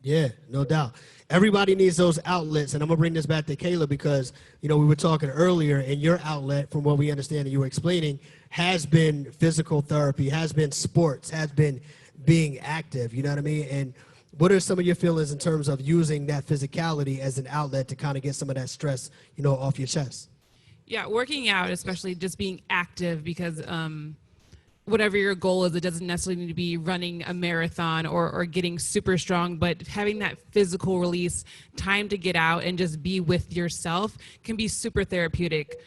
Yeah, no doubt. Everybody needs those outlets. And I'm going to bring this back to Kayla, because, you know, we were talking earlier, and your outlet, from what we understand and you were explaining, has been physical therapy, has been sports, has been being active. You know what I mean? And what are some of your feelings in terms of using that physicality as an outlet to kind of get some of that stress, you know, off your chest? Yeah, working out, especially just being active, because whatever your goal is, it doesn't necessarily need to be running a marathon or getting super strong, but having that physical release, time to get out and just be with yourself, can be super therapeutic.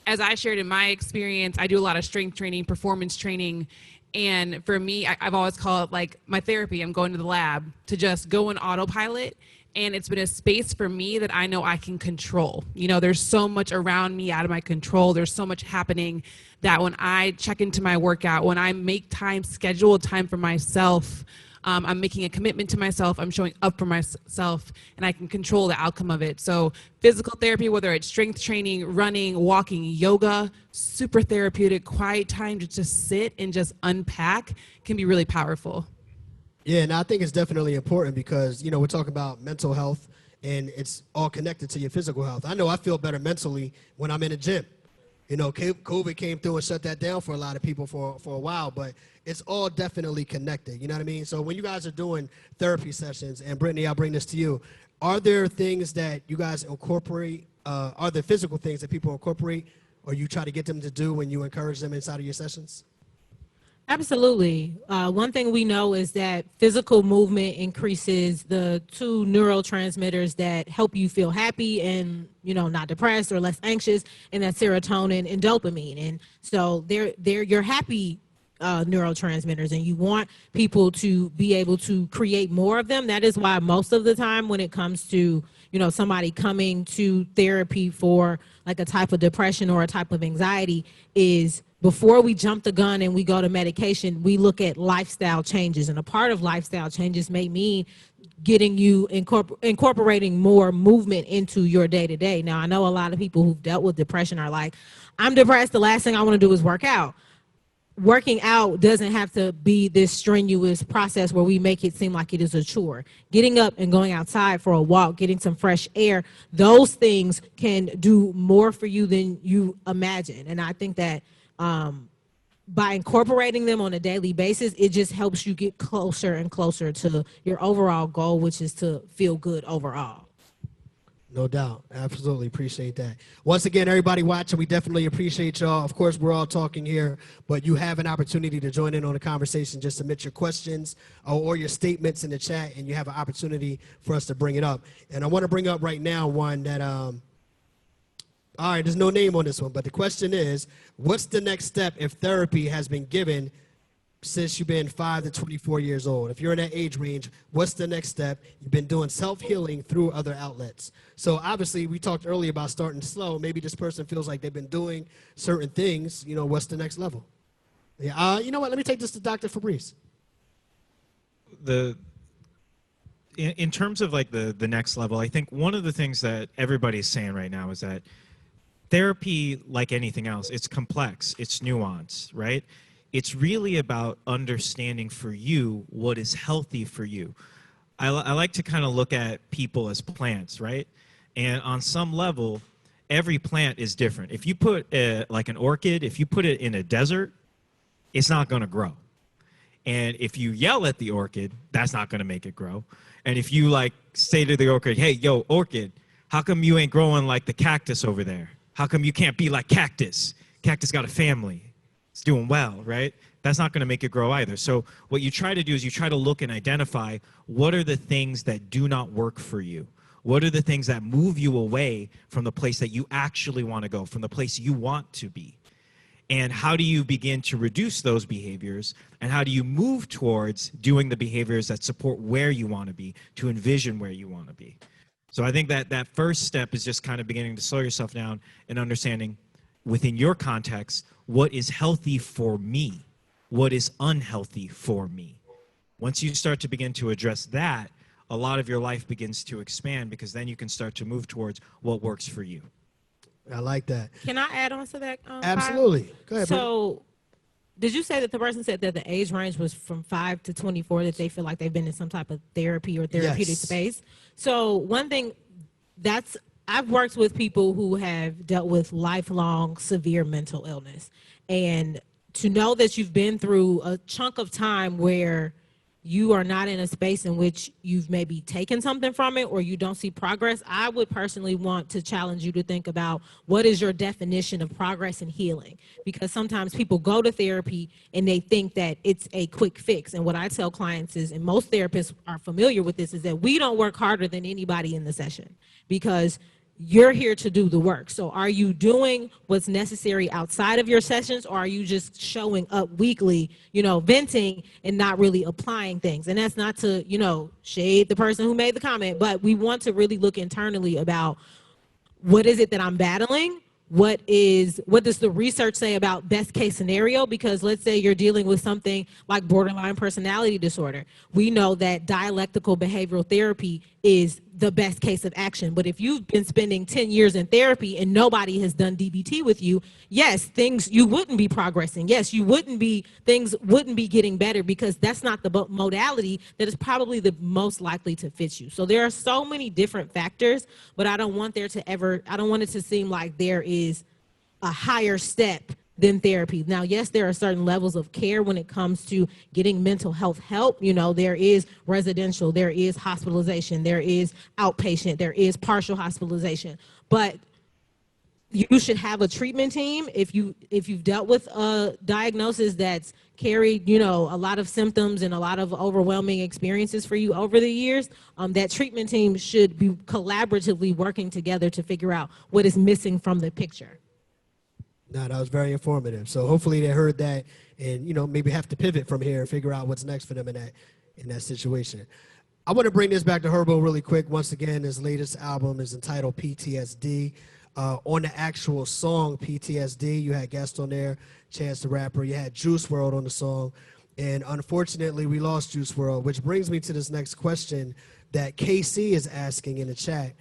As I shared in my experience, I do a lot of strength training, performance training. And for me, I've always called it like my therapy. I'm going to the lab to just go on autopilot. And it's been a space for me that I know I can control. You know, there's so much around me out of my control. There's so much happening that when I check into my workout, when I make time, schedule time for myself, I'm making a commitment to myself, I'm showing up for myself, and I can control the outcome of it. So physical therapy, whether it's strength training, running, walking, yoga, super therapeutic, quiet time to just sit and just unpack, can be really powerful. Yeah, and I think it's definitely important, because, you know, we're talking about mental health, and it's all connected to your physical health. I know I feel better mentally when I'm in a gym. You know, COVID came through and shut that down for a lot of people for a while, but it's all definitely connected. You know what I mean? So when you guys are doing therapy sessions, and Brittany, I'll bring this to you, are there things that you guys incorporate? Are there physical things that people incorporate, or you try to get them to do when you encourage them inside of your sessions? Absolutely. One thing we know is that physical movement increases the two neurotransmitters that help you feel happy and, not depressed or less anxious, and that's serotonin and dopamine. And so they're your happy neurotransmitters, and you want people to be able to create more of them. That is why most of the time when it comes to, somebody coming to therapy for like a type of depression or a type of anxiety, is before we jump the gun and we go to medication, we look at lifestyle changes. And a part of lifestyle changes may mean getting you incorporating more movement into your day-to-day. Now, I know a lot of people who've dealt with depression are like, I'm depressed, the last thing I want to do is work out. Working out doesn't have to be this strenuous process where we make it seem like it is a chore. Getting up and going outside for a walk, getting some fresh air, those things can do more for you than you imagine. And I think that by incorporating them on a daily basis, it just helps you get closer and closer to your overall goal, which is to feel good overall. No doubt. Absolutely appreciate that. Once again, everybody watching, we definitely appreciate y'all. Of course, we're all talking here, but you have an opportunity to join in on the conversation. Just submit your questions or your statements in the chat, and you have an opportunity for us to bring it up. And I want to bring up right now one that, all right, there's no name on this one, but the question is, what's the next step if therapy has been given since you've been 5 to 24 years old? If you're in that age range, what's the next step? You've been doing self-healing through other outlets. So obviously, we talked earlier about starting slow. Maybe this person feels like they've been doing certain things. What's the next level? Yeah. You know what? Let me take this to Dr. Fabrice. In terms of like the next level, I think one of the things that everybody's saying right now is that therapy, like anything else, it's complex, it's nuanced, right? It's really about understanding for you what is healthy for you. I like to kind of look at people as plants, right? And on some level, every plant is different. If you put like an orchid, if you put it in a desert, it's not going to grow. And if you yell at the orchid, that's not going to make it grow. And if you like say to the orchid, hey, yo, orchid, how come you ain't growing like the cactus over there? How come you can't be like cactus? Cactus got a family. It's doing well, right? That's not going to make it grow either. So what you try to do is you try to look and identify what are the things that do not work for you. What are the things that move you away from the place that you actually want to go, from the place you want to be? And how do you begin to reduce those behaviors? And how do you move towards doing the behaviors that support where you want to be, to envision where you want to be? So I think that first step is just kind of beginning to slow yourself down and understanding within your context, what is healthy for me? What is unhealthy for me? Once you start to begin to address that, a lot of your life begins to expand, because then you can start to move towards what works for you. I like that. Can I add on to that? Absolutely. Kyle? Go ahead. So, did you say that the person said that the age range was from 5 to 24, that they feel like they've been in some type of therapy or therapeutic space? So one thing I've worked with people who have dealt with lifelong severe mental illness, and to know that you've been through a chunk of time where you are not in a space in which you've maybe taken something from it or you don't see progress, I would personally want to challenge you to think about what is your definition of progress and healing. Because sometimes people go to therapy and they think that it's a quick fix. And what I tell clients is, and most therapists are familiar with this, is that we don't work harder than anybody in the session, because you're here to do the work. So are you doing what's necessary outside of your sessions, or are you just showing up weekly, venting and not really applying things? And that's not to, shade the person who made the comment, but we want to really look internally about what is it that I'm battling? What does the research say about best case scenario? Because let's say you're dealing with something like borderline personality disorder. We know that dialectical behavioral therapy is the best case of action. But if you've been spending 10 years in therapy and nobody has done DBT with you, yes, you wouldn't be progressing. Yes, things wouldn't be getting better, because that's not the modality that is probably the most likely to fit you. So there are so many different factors, but I don't want it to seem like there is a higher step than therapy. Now, yes, there are certain levels of care when it comes to getting mental health help. There is residential, there is hospitalization, there is outpatient, there is partial hospitalization. But you should have a treatment team if you've dealt with a diagnosis that's carried, you know, a lot of symptoms and a lot of overwhelming experiences for you over the years. That treatment team should be collaboratively working together to figure out what is missing from the picture. No, that was very informative. So hopefully they heard that and, you know, maybe have to pivot from here and figure out what's next for them in that situation. I want to bring this back to Herbo really quick. Once again, his latest album is entitled PTSD. On the actual song PTSD, you had guests on there, Chance the Rapper, you had Juice WRLD on the song, and unfortunately we lost Juice WRLD, which brings me to this next question that KC is asking in the chat.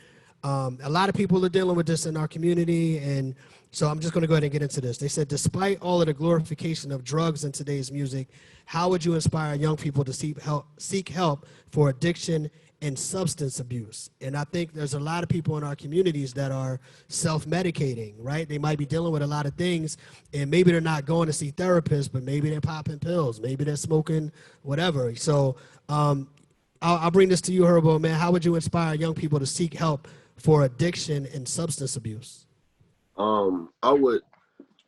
A lot of people are dealing with this in our community, and so I'm just going to go ahead and get into this. They said, despite all of the glorification of drugs in today's music, how would you inspire young people to seek help for addiction and substance abuse? And I think there's a lot of people in our communities that are self-medicating, right? They might be dealing with a lot of things, and maybe they're not going to see therapists, but maybe they're popping pills, maybe they're smoking whatever. So I'll bring this to you, Herbo, man. How would you inspire young people to seek help for addiction and substance abuse? I would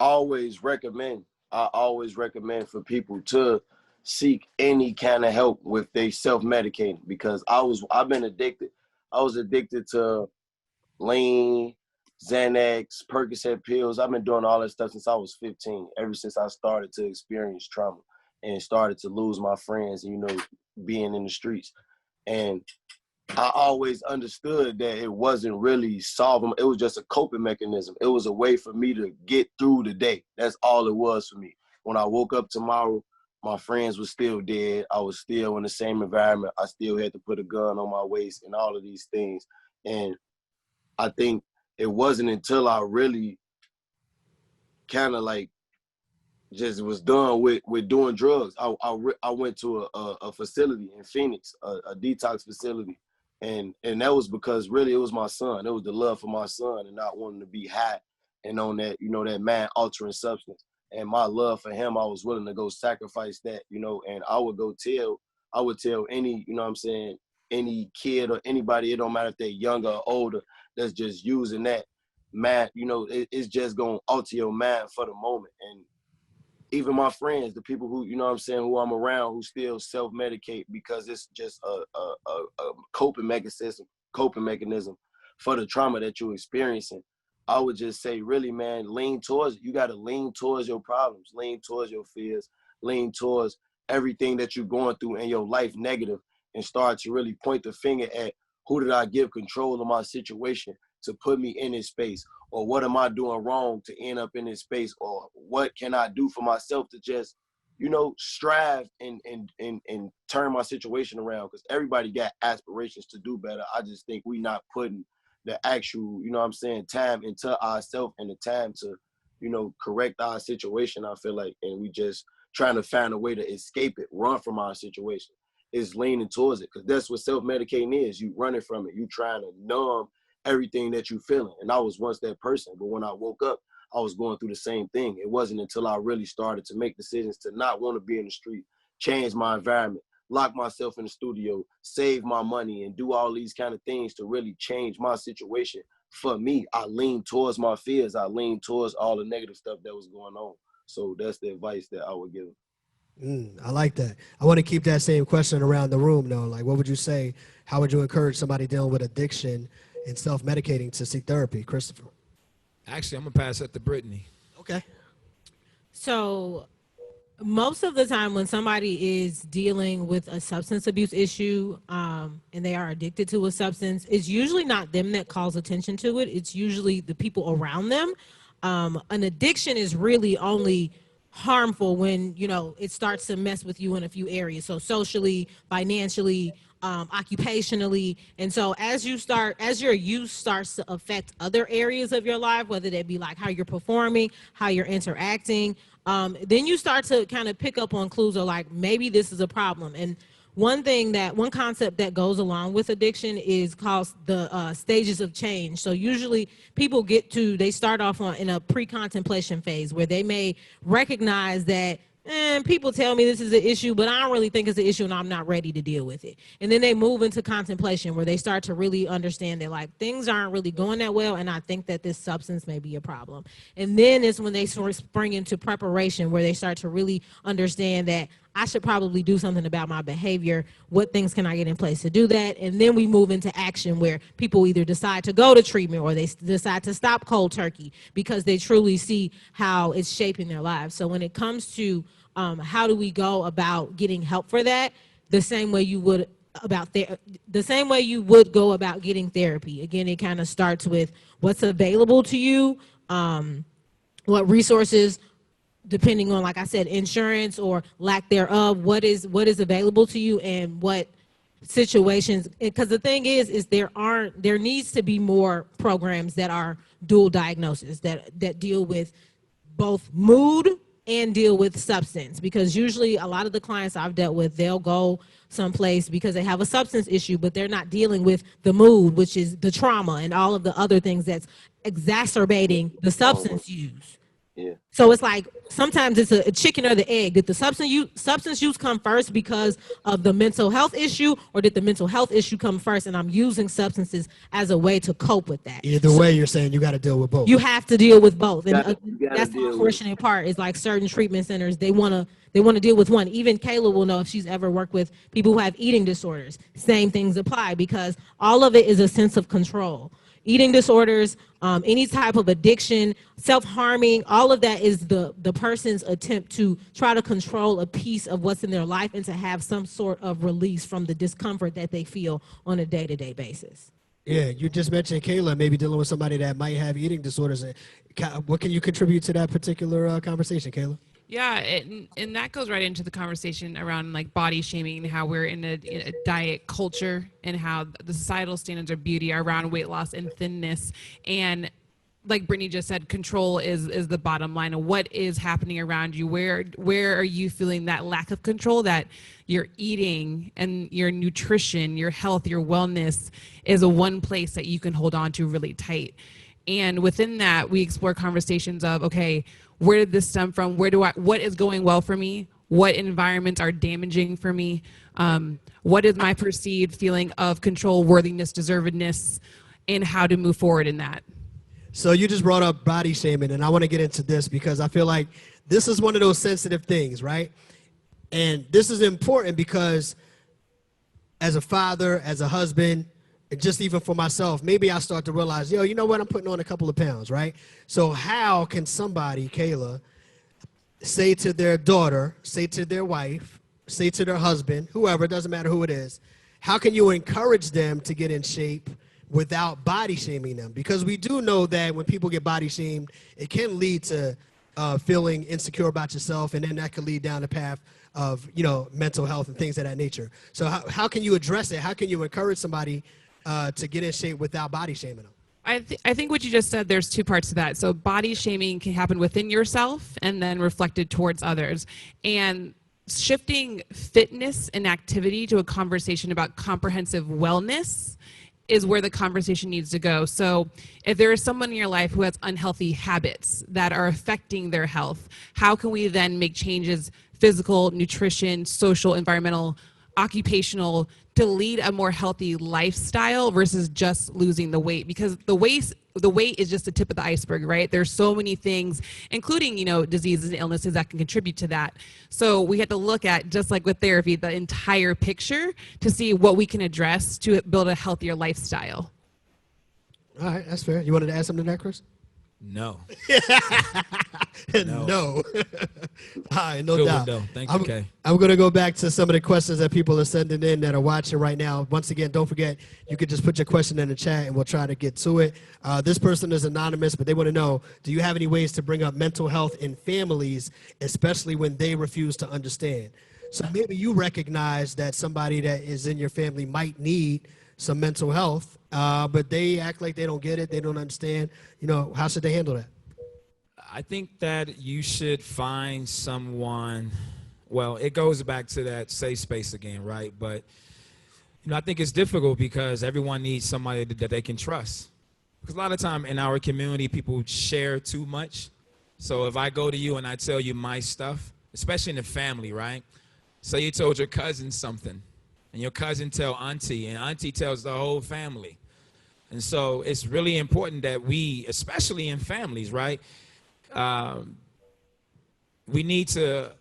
always recommend for people to seek any kind of help with they self-medicating, because I've been addicted. I was addicted to lean, Xanax, Percocet pills. I've been doing all that stuff since I was 15, ever since I started to experience trauma and started to lose my friends and, you know, being in the streets. And I always understood that it wasn't really solving. It was just a coping mechanism. It was a way for me to get through the day. That's all it was for me. When I woke up tomorrow, my friends were still dead. I was still in the same environment. I still had to put a gun on my waist and all of these things. And I think it wasn't until I really kind of like just was done with doing drugs. I went to a facility in Phoenix, a detox facility. And that was because really it was my son. It was the love for my son and not wanting to be high and on that, you know, that man altering substance. And my love for him, I was willing to go sacrifice that, you know, and I would tell any, you know what I'm saying, any kid or anybody, it don't matter if they're younger or older, that's just using that man, you know, it's just going to alter your mind for the moment. And even my friends, the people who, you know what I'm saying, who I'm around, who still self-medicate because it's just a coping mechanism for the trauma that you're experiencing. I would just say, really, man, lean towards it. You got to lean towards your problems, lean towards your fears, lean towards everything that you're going through in your life negative, and start to really point the finger at who did I give control of my situation to put me in this space, or what am I doing wrong to end up in this space, or what can I do for myself to just, you know, strive and turn my situation around, because everybody got aspirations to do better. I just think we not putting the actual, you know what I'm saying, time into ourselves and the time to, you know, correct our situation, I feel like, and we just trying to find a way to escape it, run from our situation. Is leaning towards it, because that's what self-medicating is. You running from it. You trying to numb everything that you feeling. And I was once that person, but when I woke up, I was going through the same thing. It wasn't until I really started to make decisions to not want to be in the street, change my environment, lock myself in the studio, save my money, and do all these kind of things to really change my situation. For me, I leaned towards my fears. I leaned towards all the negative stuff that was going on. So that's the advice that I would give. I like that. I want to keep that same question around the room, though. Like, what would you say? How would you encourage somebody dealing with addiction and self-medicating to seek therapy? Christopher? Actually, I'm going to pass that to Brittany. Okay. So most of the time when somebody is dealing with a substance abuse issue and they are addicted to a substance, it's usually not them that calls attention to it. It's usually the people around them. An addiction is really only harmful when, you know, it starts to mess with you in a few areas. So socially, financially, occupationally. And so as your use starts to affect other areas of your life, whether that be like how you're performing, how you're interacting, then you start to kind of pick up on clues of like, maybe this is a problem. And one concept that goes along with addiction is called the stages of change. So usually people they start off in a pre-contemplation phase where they may recognize that and people tell me this is an issue, but I don't really think it's an issue and I'm not ready to deal with it. And then they move into contemplation where they start to really understand that like things aren't really going that well and I think that this substance may be a problem. And then it's when they sort of spring into preparation where they start to really understand that I should probably do something about my behavior. What things can I get in place to do that? And then we move into action where people either decide to go to treatment or they decide to stop cold turkey because they truly see how it's shaping their lives. So when it comes to how do we go about getting help for that, the same way you would go about getting therapy. Again, it kind of starts with what's available to you, what resources, depending on, like I said, insurance or lack thereof, what is available to you and what situations, because the thing is there needs to be more programs that are dual diagnosis that deal with both mood and deal with substance, because usually a lot of the clients I've dealt with, they'll go someplace because they have a substance issue, but they're not dealing with the mood, which is the trauma and all of the other things that's exacerbating the substance use. Yeah. So it's like sometimes it's a chicken or the egg. Did the substance use come first because of the mental health issue, or did the mental health issue come first and I'm using substances as a way to cope with that? Either way, you're saying you got to deal with both. You have to deal with both. And that's the deal with unfortunate part is like certain treatment centers, they want to deal with one. Even Kayla will know if she's ever worked with people who have eating disorders. Same things apply because all of it is a sense of control. Eating disorders, any type of addiction, self-harming, all of that is the person's attempt to try to control a piece of what's in their life and to have some sort of release from the discomfort that they feel on a day-to-day basis. Yeah, you just mentioned Kayla maybe dealing with somebody that might have eating disorders. What can you contribute to that particular conversation, Kayla? Yeah, and that goes right into the conversation around like body shaming and how we're in a diet culture and how the societal standards of beauty are around weight loss and thinness. And like Brittany just said, control is the bottom line of what is happening around you. Where are you feeling that lack of control, that your eating and your nutrition, your health, your wellness is a one place that you can hold on to really tight. And within that, we explore conversations of, okay, where did this stem from? What is going well for me? What environments are damaging for me? What is my perceived feeling of control, worthiness, deservedness, and how to move forward in that? So you just brought up body shaming, and I want to get into this because I feel like this is one of those sensitive things, right? And this is important because as a father, as a husband, and just even for myself, maybe I start to realize, you know what, I'm putting on a couple of pounds, right? So how can somebody, Kayla, say to their daughter, say to their wife, say to their husband, whoever, it doesn't matter who it is, how can you encourage them to get in shape without body shaming them? Because we do know that when people get body shamed, it can lead to feeling insecure about yourself, and then that could lead down the path of, mental health and things of that nature. So how can you address it? How can you encourage somebody to get in shape without body shaming them? I think what you just said, there's two parts to that. So body shaming can happen within yourself and then reflected towards others. And shifting fitness and activity to a conversation about comprehensive wellness is where the conversation needs to go. So if there is someone in your life who has unhealthy habits that are affecting their health, how can we then make changes, physical, nutrition, social, environmental, occupational, to lead a more healthy lifestyle versus just losing the weight? Because the weight is just the tip of the iceberg, right? There's so many things, including, diseases and illnesses that can contribute to that. So we have to look at, just like with therapy, the entire picture to see what we can address to build a healthier lifestyle. All right, that's fair. You wanted to add something to that, Chris? No. No. All right, no doubt. No. Thank you, Kay. I'm going to go back to some of the questions that people are sending in that are watching right now. Once again, don't forget, you could just put your question in the chat and we'll try to get to it. This person is anonymous, but they want to know, do you have any ways to bring up mental health in families, especially when they refuse to understand? So maybe you recognize that somebody that is in your family might need some mental health, but they act like they don't get it, they don't understand. How should they handle that? I think that you should find someone, well, it goes back to that safe space again, right? But, I think it's difficult because everyone needs somebody that they can trust. Because a lot of time in our community, people share too much. So if I go to you and I tell you my stuff, especially in the family, right? So you told your cousin something, and your cousin tell auntie, and auntie tells the whole family. And so it's really important that we, especially in families, right, we need to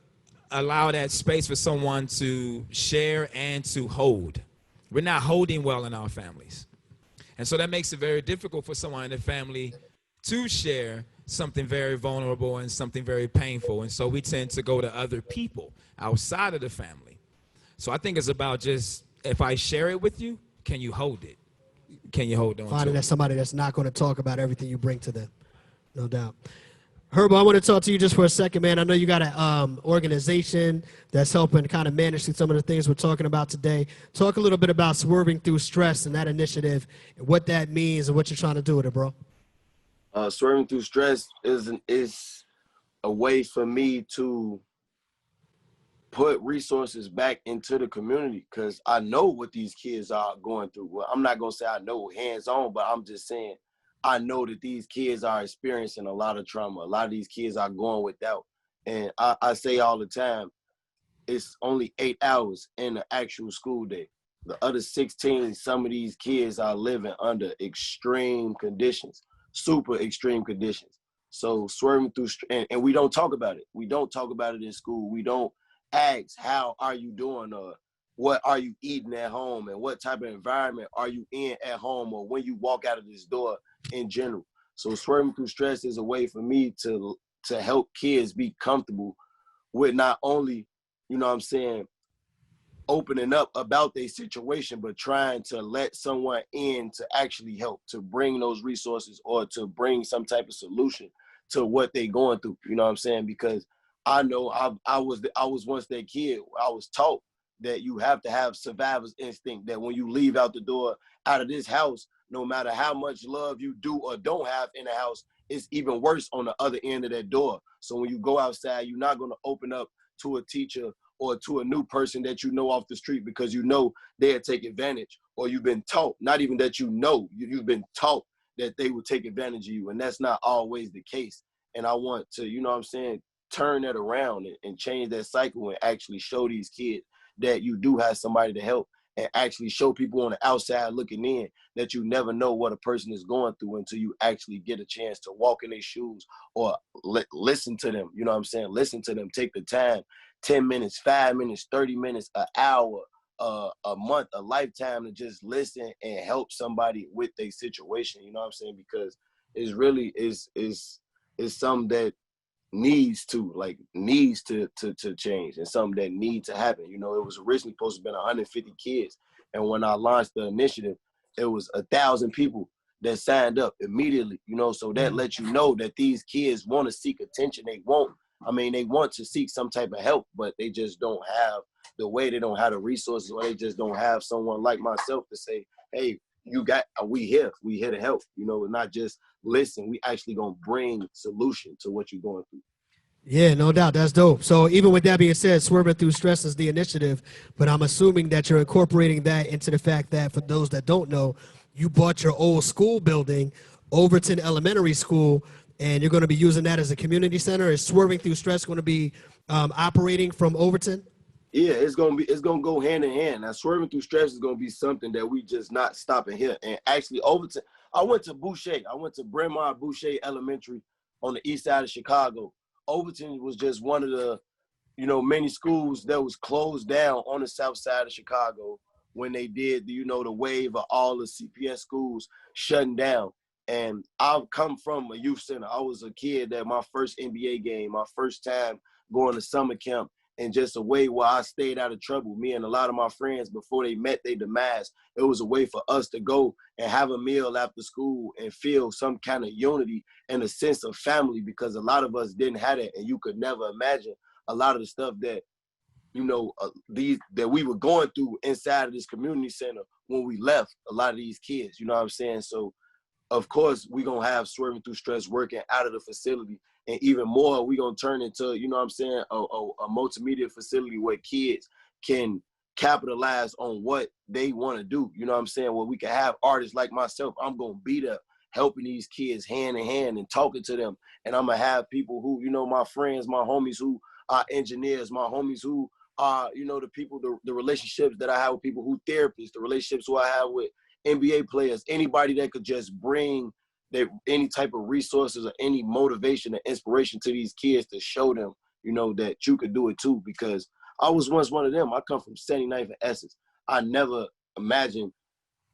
allow that space for someone to share and to hold. We're not holding well in our families. And so that makes it very difficult for someone in the family to share something very vulnerable and something very painful. And so we tend to go to other people outside of the family. So I think it's about just, if I share it with you, can you hold it? Can you hold on Finding to that it? somebody that's not going to talk about everything you bring to them. No doubt. Herbo, I want to talk to you just for a second, man. I know you got an organization that's helping kind of manage some of the things we're talking about today. Talk a little bit about Swerving Through Stress and that initiative, and what that means and what you're trying to do with it, bro. Swerving Through Stress is a way for me to put resources back into the community, because I know what these kids are going through. Well, I'm not going to say I know hands-on, but I'm just saying I know that these kids are experiencing a lot of trauma. A lot of these kids are going without. And I say all the time, it's only 8 hours in the actual school day. The other 16, some of these kids are living under extreme conditions, super extreme conditions. So swerving through, and we don't talk about it. We don't talk about it in school. We don't ask, how are you doing, or what are you eating at home, and what type of environment are you in at home, or when you walk out of this door in general. So Swerving Through Stress is a way for me to help kids be comfortable with not only, you know what I'm saying, opening up about their situation, but trying to let someone in to actually help, to bring those resources or to bring some type of solution to what they're going through. You know what I'm saying? Because I know I was once that kid. I was taught that you have to have survivor's instinct, that when you leave out the door, out of this house, no matter how much love you do or don't have in the house, it's even worse on the other end of that door. So when you go outside, you're not going to open up to a teacher or to a new person that you know off the street, because you know they'll take advantage, or you've been taught, not even that you know, you've been taught that they will take advantage of you, and that's not always the case. And I want to, you know what I'm saying, turn that around and change that cycle, and actually show these kids that you do have somebody to help, and actually show people on the outside looking in that you never know what a person is going through until you actually get a chance to walk in their shoes, or listen to them. You know what I'm saying? Listen to them. Take the time, 10 minutes, 5 minutes, 30 minutes, an hour, a month, a lifetime, to just listen and help somebody with their situation. You know what I'm saying? Because it's really is something that needs to change, and something that needs to happen. You know, it was originally supposed to be 150 kids, and when I launched the initiative, it was 1,000 people that signed up immediately. You know, so that lets you know that these kids want to seek attention. They want to seek some type of help, but they just don't have the way. They don't have the resources, or they just don't have someone like myself to say, hey, we here to help. You know, not just listen. We actually gonna bring solution to what you're going through. Yeah, no doubt. That's dope. So even with that being said, Swerving Through Stress is the initiative, but I'm assuming that you're incorporating that into the fact that, for those that don't know, you bought your old school building, Overton Elementary School, and you're going to be using that as a community center. Is Swerving Through Stress going to be operating from Overton? Yeah, it's gonna go hand in hand. Now, Swerving Through Stress is gonna be something that we just not stopping here. And actually, Overton, I went to Boucher. I went to Bryn Mawr Boucher Elementary on the east side of Chicago. Overton was just one of the, you know, many schools that was closed down on the south side of Chicago when they did, you know, the wave of all the CPS schools shutting down. And I've come from a youth center. I was a kid that my first NBA game, my first time going to summer camp, and just a way where I stayed out of trouble. Me and a lot of my friends, before they met their demise, it was a way for us to go and have a meal after school and feel some kind of unity and a sense of family, because a lot of us didn't have it. And you could never imagine a lot of the stuff that, you know, that we were going through inside of this community center when we left a lot of these kids. You know what I'm saying? So, of course, we're going to have Swerving Through Stress working out of the facility. And even more, we're going to turn into, you know what I'm saying, a multimedia facility where kids can capitalize on what they want to do. You know what I'm saying? Where we can have artists like myself. I'm going to be there helping these kids hand in hand and talking to them. And I'm going to have people who, you know, my friends, my homies who our engineers, my homies who are, you know, the people, the relationships that I have with people who therapists, the relationships who I have with NBA players, anybody that could just bring any type of resources or any motivation or inspiration to these kids to show them, you know, that you could do it too. Because I was once one of them. I come from 79th and Essex. I never imagined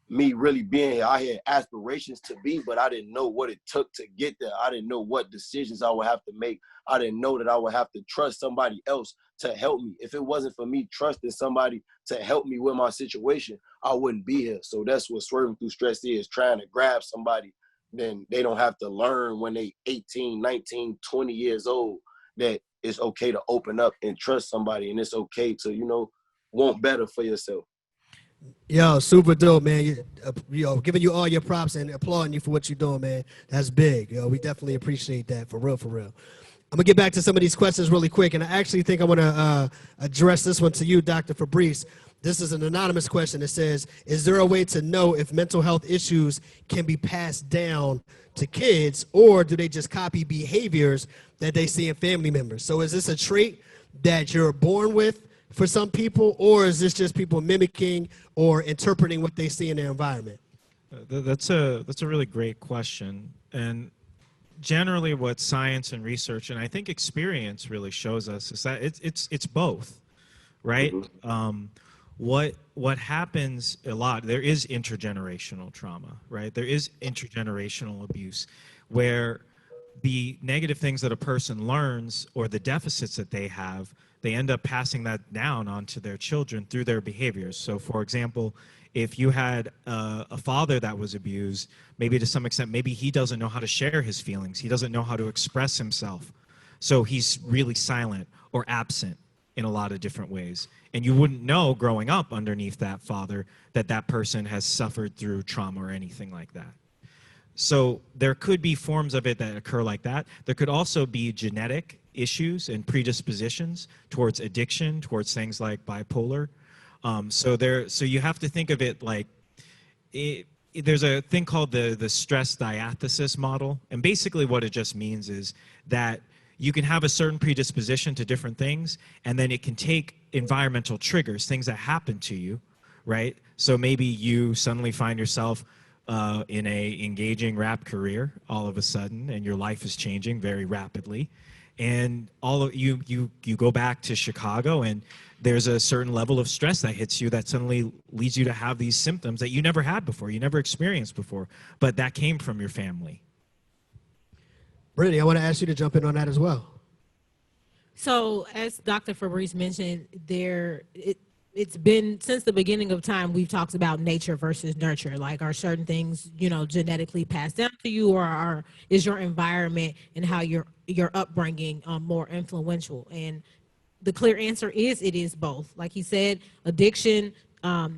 me really being here. I had aspirations to be, but I didn't know what it took to get there. I didn't know what decisions I would have to make. I didn't know that I would have to trust somebody else to help me. If it wasn't for me trusting somebody to help me with my situation, I wouldn't be here. So that's what Swerving Through Stress is, trying to grab somebody. Then they don't have to learn when they 18, 19, 20 years old that it's okay to open up and trust somebody, and it's okay to, you know, want better for yourself. Yo, super dope, man. Yo, giving you all your props and applauding you for what you're doing, man. That's big. Yo, we definitely appreciate that, for real, for real. I'm going to get back to some of these questions really quick, and I actually think I want to address this one to you, Dr. Fabrice. This is an anonymous question. It says, is there a way to know if mental health issues can be passed down to kids, or do they just copy behaviors that they see in family members? So is this a trait that you're born with for some people, or is this just people mimicking or interpreting what they see in their environment? That's a really great question. And generally what science and research, and I think experience really shows us, is that it's both, right? Mm-hmm. What happens a lot, there is intergenerational trauma, right? There is intergenerational abuse where the negative things that a person learns or the deficits that they have, they end up passing that down onto their children through their behaviors. So for example, if you had a father that was abused, maybe to some extent, maybe he doesn't know how to share his feelings. He doesn't know how to express himself. So he's really silent or absent in a lot of different ways. And you wouldn't know growing up underneath that father that that person has suffered through trauma or anything like that. So there could be forms of it that occur like that. There could also be genetic issues and predispositions towards addiction, towards things like bipolar. So you have to think of it like, there's a thing called the stress diathesis model. And basically what it just means is that you can have a certain predisposition to different things, and then it can take environmental triggers, things that happen to you, right? So maybe you suddenly find yourself in a engaging rap career all of a sudden, and your life is changing very rapidly. And all of you go back to Chicago, and there's a certain level of stress that hits you that suddenly leads you to have these symptoms that you never had before, you never experienced before, but that came from your family. Brittany, I want to ask you to jump in on that as well. So as Dr. Fabrice mentioned, it's been since the beginning of time, we've talked about nature versus nurture. Like, are certain things, you know, genetically passed down to you, or is your environment and how your upbringing more influential? And the clear answer is it is both. Like he said, addiction,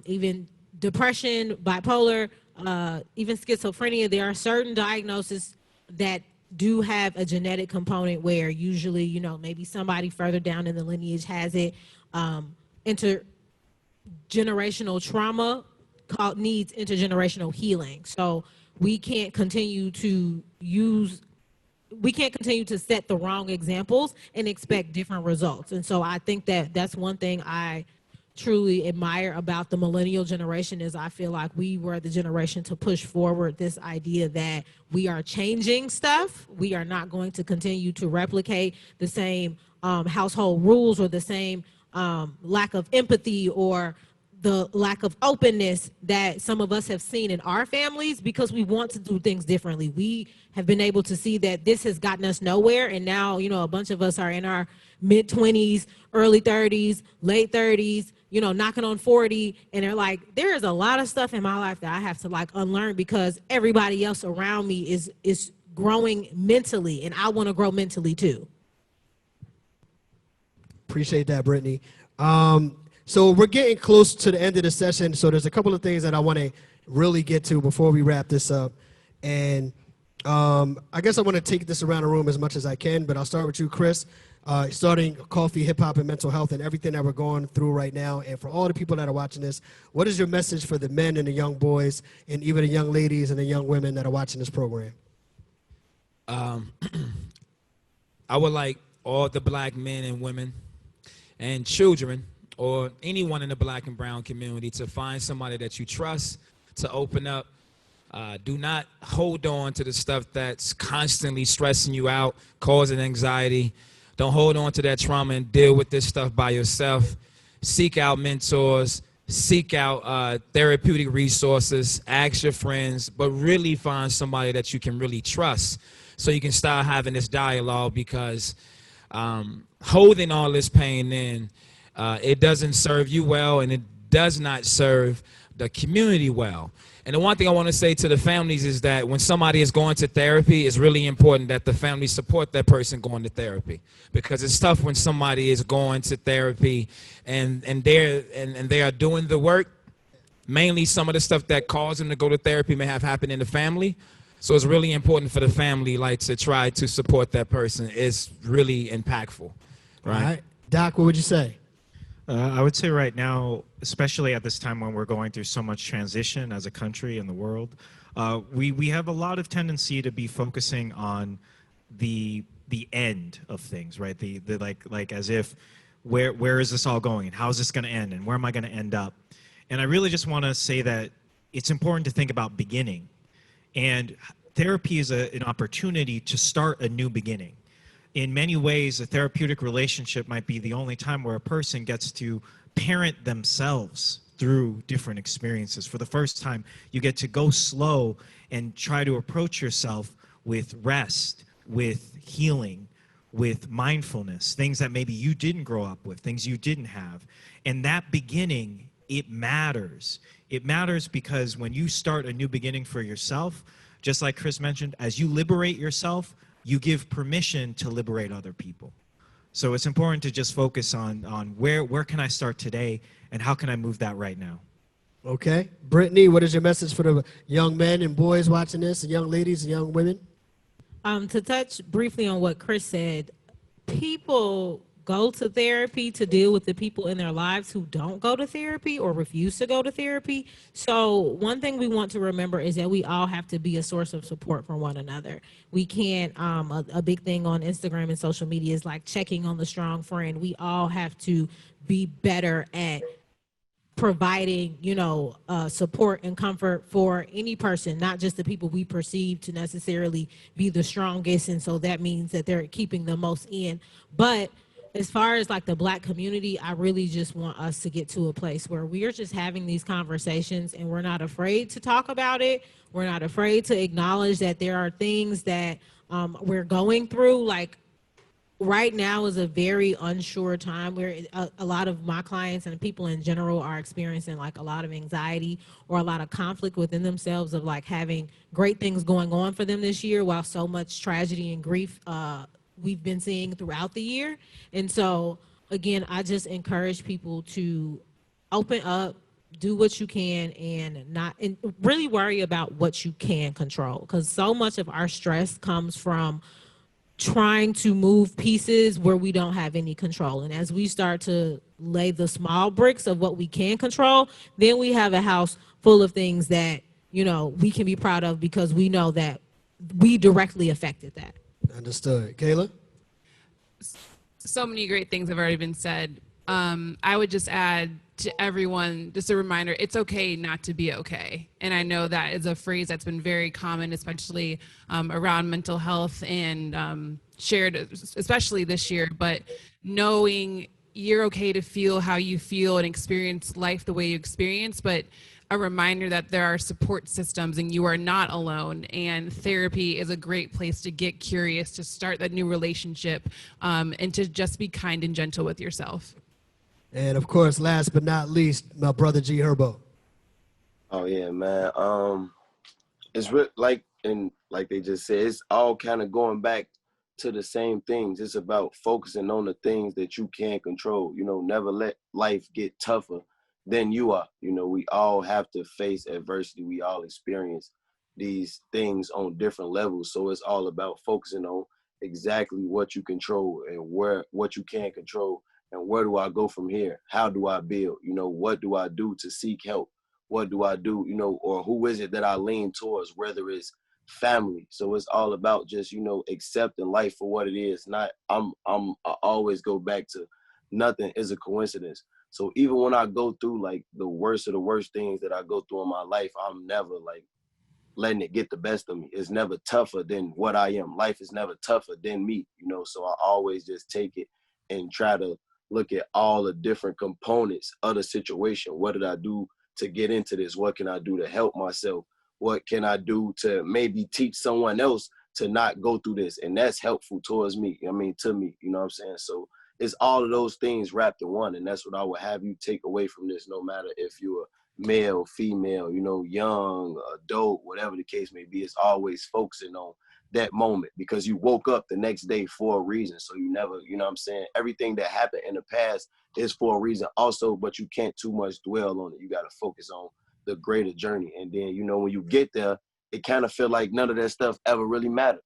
even depression, bipolar, even schizophrenia, there are certain diagnoses that do have a genetic component where usually, you know, maybe somebody further down in the lineage has it. Intergenerational trauma needs intergenerational healing. So we can't continue to set the wrong examples and expect different results. And so I think that that's one thing I truly admire about the millennial generation, is I feel like we were the generation to push forward this idea that we are changing stuff. We are not going to continue to replicate the same household rules, or the same lack of empathy, or the lack of openness that some of us have seen in our families, because we want to do things differently. We have been able to see that this has gotten us nowhere, and now, you know, a bunch of us are in our mid-20s, early 30s, late 30s, you know, knocking on 40, and they're like, there is a lot of stuff in my life that I have to like unlearn because everybody else around me is growing mentally, and I want to grow mentally too. Appreciate that, Brittany. So we're getting close to the end of the session, so there's a couple of things that I want to really get to before we wrap this up. And I guess I want to take this around the room as much as I can, but I'll start with you, Chris. Starting coffee, hip hop, and mental health, and everything that we're going through right now. And for all the people that are watching this, what is your message for the men and the young boys, and even the young ladies and the young women that are watching this program? I would like all the black men and women and children, or anyone in the black and brown community, to find somebody that you trust, to open up. Do not hold on to the stuff that's constantly stressing you out, causing anxiety. Don't hold on to that trauma and deal with this stuff by yourself. Seek out mentors, seek out therapeutic resources, ask your friends, but really find somebody that you can really trust so you can start having this dialogue, because holding all this pain in, it doesn't serve you well, and it does not serve the community well. And the one thing I want to say to the families is that when somebody is going to therapy, it's really important that the family support that person going to therapy, because it's tough when somebody is going to therapy and they are doing the work. Mainly some of the stuff that caused them to go to therapy may have happened in the family. So it's really important for the family, like, to try to support that person. It's really impactful, right? All right. Doc, what would you say? I would say right now, especially at this time when we're going through so much transition as a country and the world, we have a lot of tendency to be focusing on the end of things, right? The like as if where is this all going, and how is this going to end, and where am I going to end up? And I really just want to say that it's important to think about beginning, and therapy is an opportunity to start a new beginning. In many ways, a therapeutic relationship might be the only time where a person gets to parent themselves through different experiences. For the first time, you get to go slow and try to approach yourself with rest, with healing, with mindfulness, things that maybe you didn't grow up with, things you didn't have. And that beginning, it matters. It matters because when you start a new beginning for yourself, just like Chris mentioned, as you liberate yourself, you give permission to liberate other people. So it's important to just focus on where can I start today, and how can I move that right now? Okay. Brittany, what is your message for the young men and boys watching this, and young ladies and young women? To touch briefly on what Chris said, people go to therapy to deal with the people in their lives who don't go to therapy or refuse to go to therapy. So one thing we want to remember is that we all have to be a source of support for one another. We can't, a big thing on Instagram and social media is like checking on the strong friend. We all have to be better at providing, support and comfort for any person, not just the people we perceive to necessarily be the strongest. And so that means that they're keeping the most in. But as far as like the black community, I really just want us to get to a place where we are just having these conversations and we're not afraid to talk about it. We're not afraid to acknowledge that there are things that we're going through. Like right now is a very unsure time where a lot of my clients and people in general are experiencing like a lot of anxiety or a lot of conflict within themselves of like having great things going on for them this year while so much tragedy and grief we've been seeing throughout the year. And so again, I just encourage people to open up, do what you can, and really worry about what you can control, because so much of our stress comes from trying to move pieces where we don't have any control. And as we start to lay the small bricks of what we can control, then we have a house full of things that, we can be proud of because we know that we directly affected that. Understood. Kayla? So many great things have already been said. I would just add to everyone, just a reminder, it's okay not to be okay. And I know that is a phrase that's been very common, especially around mental health and shared, especially this year. But knowing you're okay to feel how you feel and experience life the way you experience, but a reminder that there are support systems and you are not alone. And therapy is a great place to get curious, to start that new relationship, and to just be kind and gentle with yourself. And of course, last but not least, my brother G Herbo. Oh yeah, man. It's like they just said, it's all kind of going back to the same things. It's about focusing on the things that you can control. Never let life get tougher than you are. We all have to face adversity. We all experience these things on different levels. So it's all about focusing on exactly what you control and what you can control. And where do I go from here? How do I build? What do I do to seek help? What do I do? Or who is it that I lean towards, whether it's family. So it's all about just, you know, accepting life for what it is. Not I always go back to nothing is a coincidence. So even when I go through like the worst of the worst things that I go through in my life, I'm never like letting it get the best of me. It's never tougher than what I am. Life is never tougher than me, you know, so I always just take it and try to look at all the different components of the situation. What did I do to get into this? What can I do to help myself? What can I do to maybe teach someone else to not go through this? And that's helpful towards me. I mean, to me, you know what I'm saying? So it's all of those things wrapped in one. And that's what I would have you take away from this, no matter if you're male, female, you know, young, adult, whatever the case may be. It's always focusing on that moment because you woke up the next day for a reason. So you never, you know what I'm saying? Everything that happened in the past is for a reason also, but you can't too much dwell on it. You got to focus on the greater journey. And then, you know, when you get there, it kind of feel like none of that stuff ever really mattered.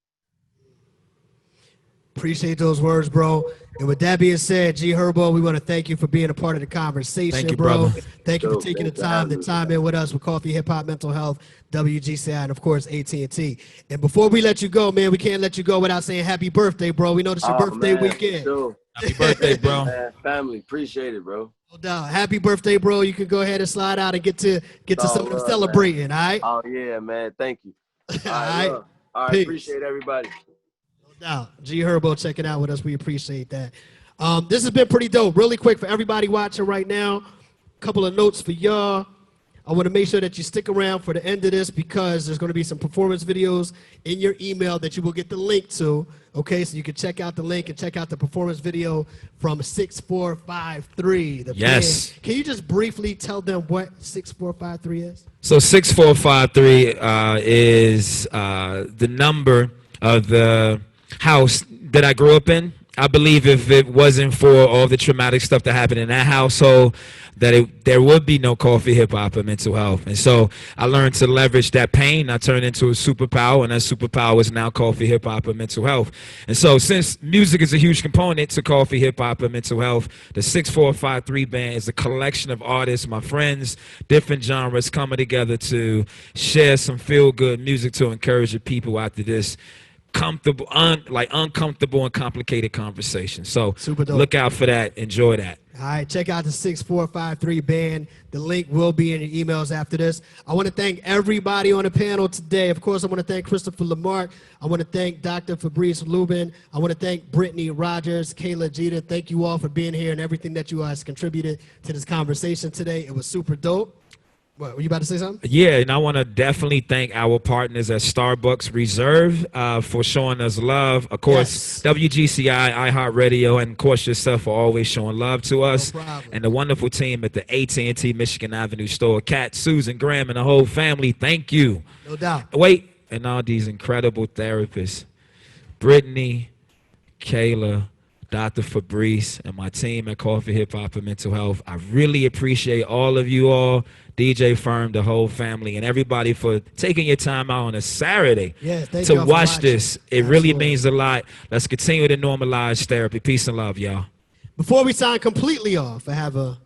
Appreciate those words, bro. And with that being said, G Herbo, we want to thank you for being a part of the conversation, Thank you, bro. brother. Thank you for taking the time in with us with Coffee, Hip Hop, Mental Health, WGCI, and of course AT&T. And before we let you go, man, we can't let you go without saying happy birthday, bro. We know it's your birthday weekend. Sure. Happy birthday, bro. Man, family, appreciate it, bro. No doubt. Happy birthday, bro. You can go ahead and slide out and get to some of them celebrating, all right? Oh yeah, man. Thank you. All right. All right, appreciate everybody. Now, G Herbo checking out with us. We appreciate that. This has been pretty dope. Really quick for everybody watching right now, a couple of notes for y'all. I want to make sure that you stick around for the end of this because there's going to be some performance videos in your email that you will get the link to. Okay, so you can check out the link and check out the performance video from 6453. Yes. Band. Can you just briefly tell them what 6453 is? So 6453 is the number of the house that I grew up in. I believe if it wasn't for all the traumatic stuff that happened in that household, that there would be no coffee, hip hop, or mental health. And so I learned to leverage that pain. I turned into a superpower, and that superpower is now coffee, hip hop, and mental health. And so since music is a huge component to coffee, hip hop, and mental health, the 6453 band is a collection of artists, my friends, different genres coming together to share some feel-good music to encourage the people after this uncomfortable and complicated conversation. So look out for that. Enjoy that. All right, check out the 6453 band. The link will be in your emails after this. I want to thank everybody on the panel today. Of course, I want to thank Christopher Lamarck. I want to thank Dr. Fabrice Lubin. I want to thank Brittany Rogers, Kayla Jeter. Thank you all for being here and everything that you guys contributed to this conversation today. It was super dope. What, were you about to say something? Yeah, and I want to definitely thank our partners at Starbucks Reserve for showing us love. Of course, yes. WGCI, iHeartRadio, and of course yourself for always showing love to us. No problem. And the wonderful team at the AT&T Michigan Avenue store, Kat, Susan, Graham, and the whole family, thank you. No doubt. Wait, and all these incredible therapists, Brittany, Kayla, Dr. Fabrice, and my team at Coffee, Hip Hop, and Mental Health. I really appreciate all of you all, DJ Firm, the whole family, and everybody for taking your time out on a Saturday to watch this. It really means a lot. Let's continue to normalize therapy. Peace and love, y'all. Before we sign completely off, I have an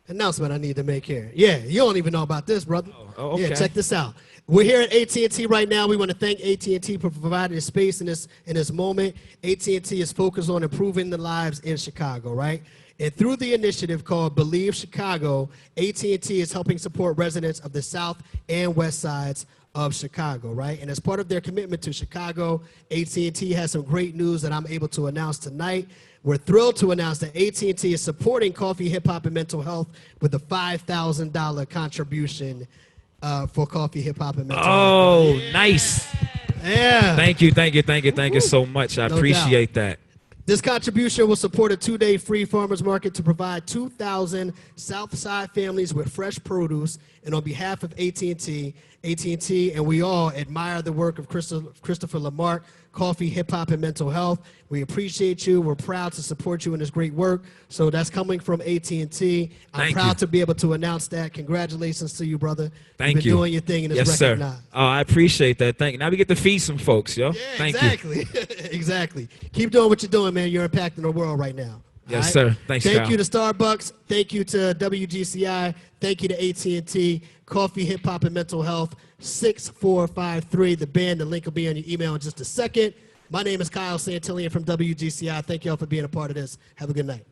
announcement I need to make here. Yeah, you don't even know about this, brother. Oh, okay. Yeah, check this out. We're here at AT&T right now. We want to thank AT&T for providing this space in this moment. AT&T is focused on improving the lives in Chicago, right? And through the initiative called Believe Chicago, AT&T is helping support residents of the South and West Sides of Chicago, right? And as part of their commitment to Chicago, AT&T has some great news that I'm able to announce tonight. We're thrilled to announce that AT&T is supporting Coffee, Hip Hop, and Mental Health with a $5,000 contribution for Coffee, Hip Hop, and Mental Health. Oh, nice. Yeah. Thank you so much. I appreciate that. This contribution will support a 2-day free farmers market to provide 2,000 Southside families with fresh produce. And on behalf of AT&T, and we all admire the work of Christopher Lamarck, Coffee, Hip Hop, and Mental Health. We appreciate you. We're proud to support you in this great work. So that's coming from AT&T. I'm proud to be able to announce that. Congratulations to you, brother. Thank you. You've been doing your thing, and it's recognized. Sir. Oh, I appreciate that. Thank you. Now we get to feed some folks, yo. Yeah, exactly. Exactly. Keep doing what you're doing, man. You're impacting the world right now. Yes, sir. Thanks, Thank Kyle. you to Starbucks. Thank you to WGCI. Thank you to AT&T, Coffee, Hip Hop, and Mental Health, 6453, the band. The link will be on your email in just a second. My name is Kyle Santillian from WGCI. Thank you all for being a part of this. Have a good night.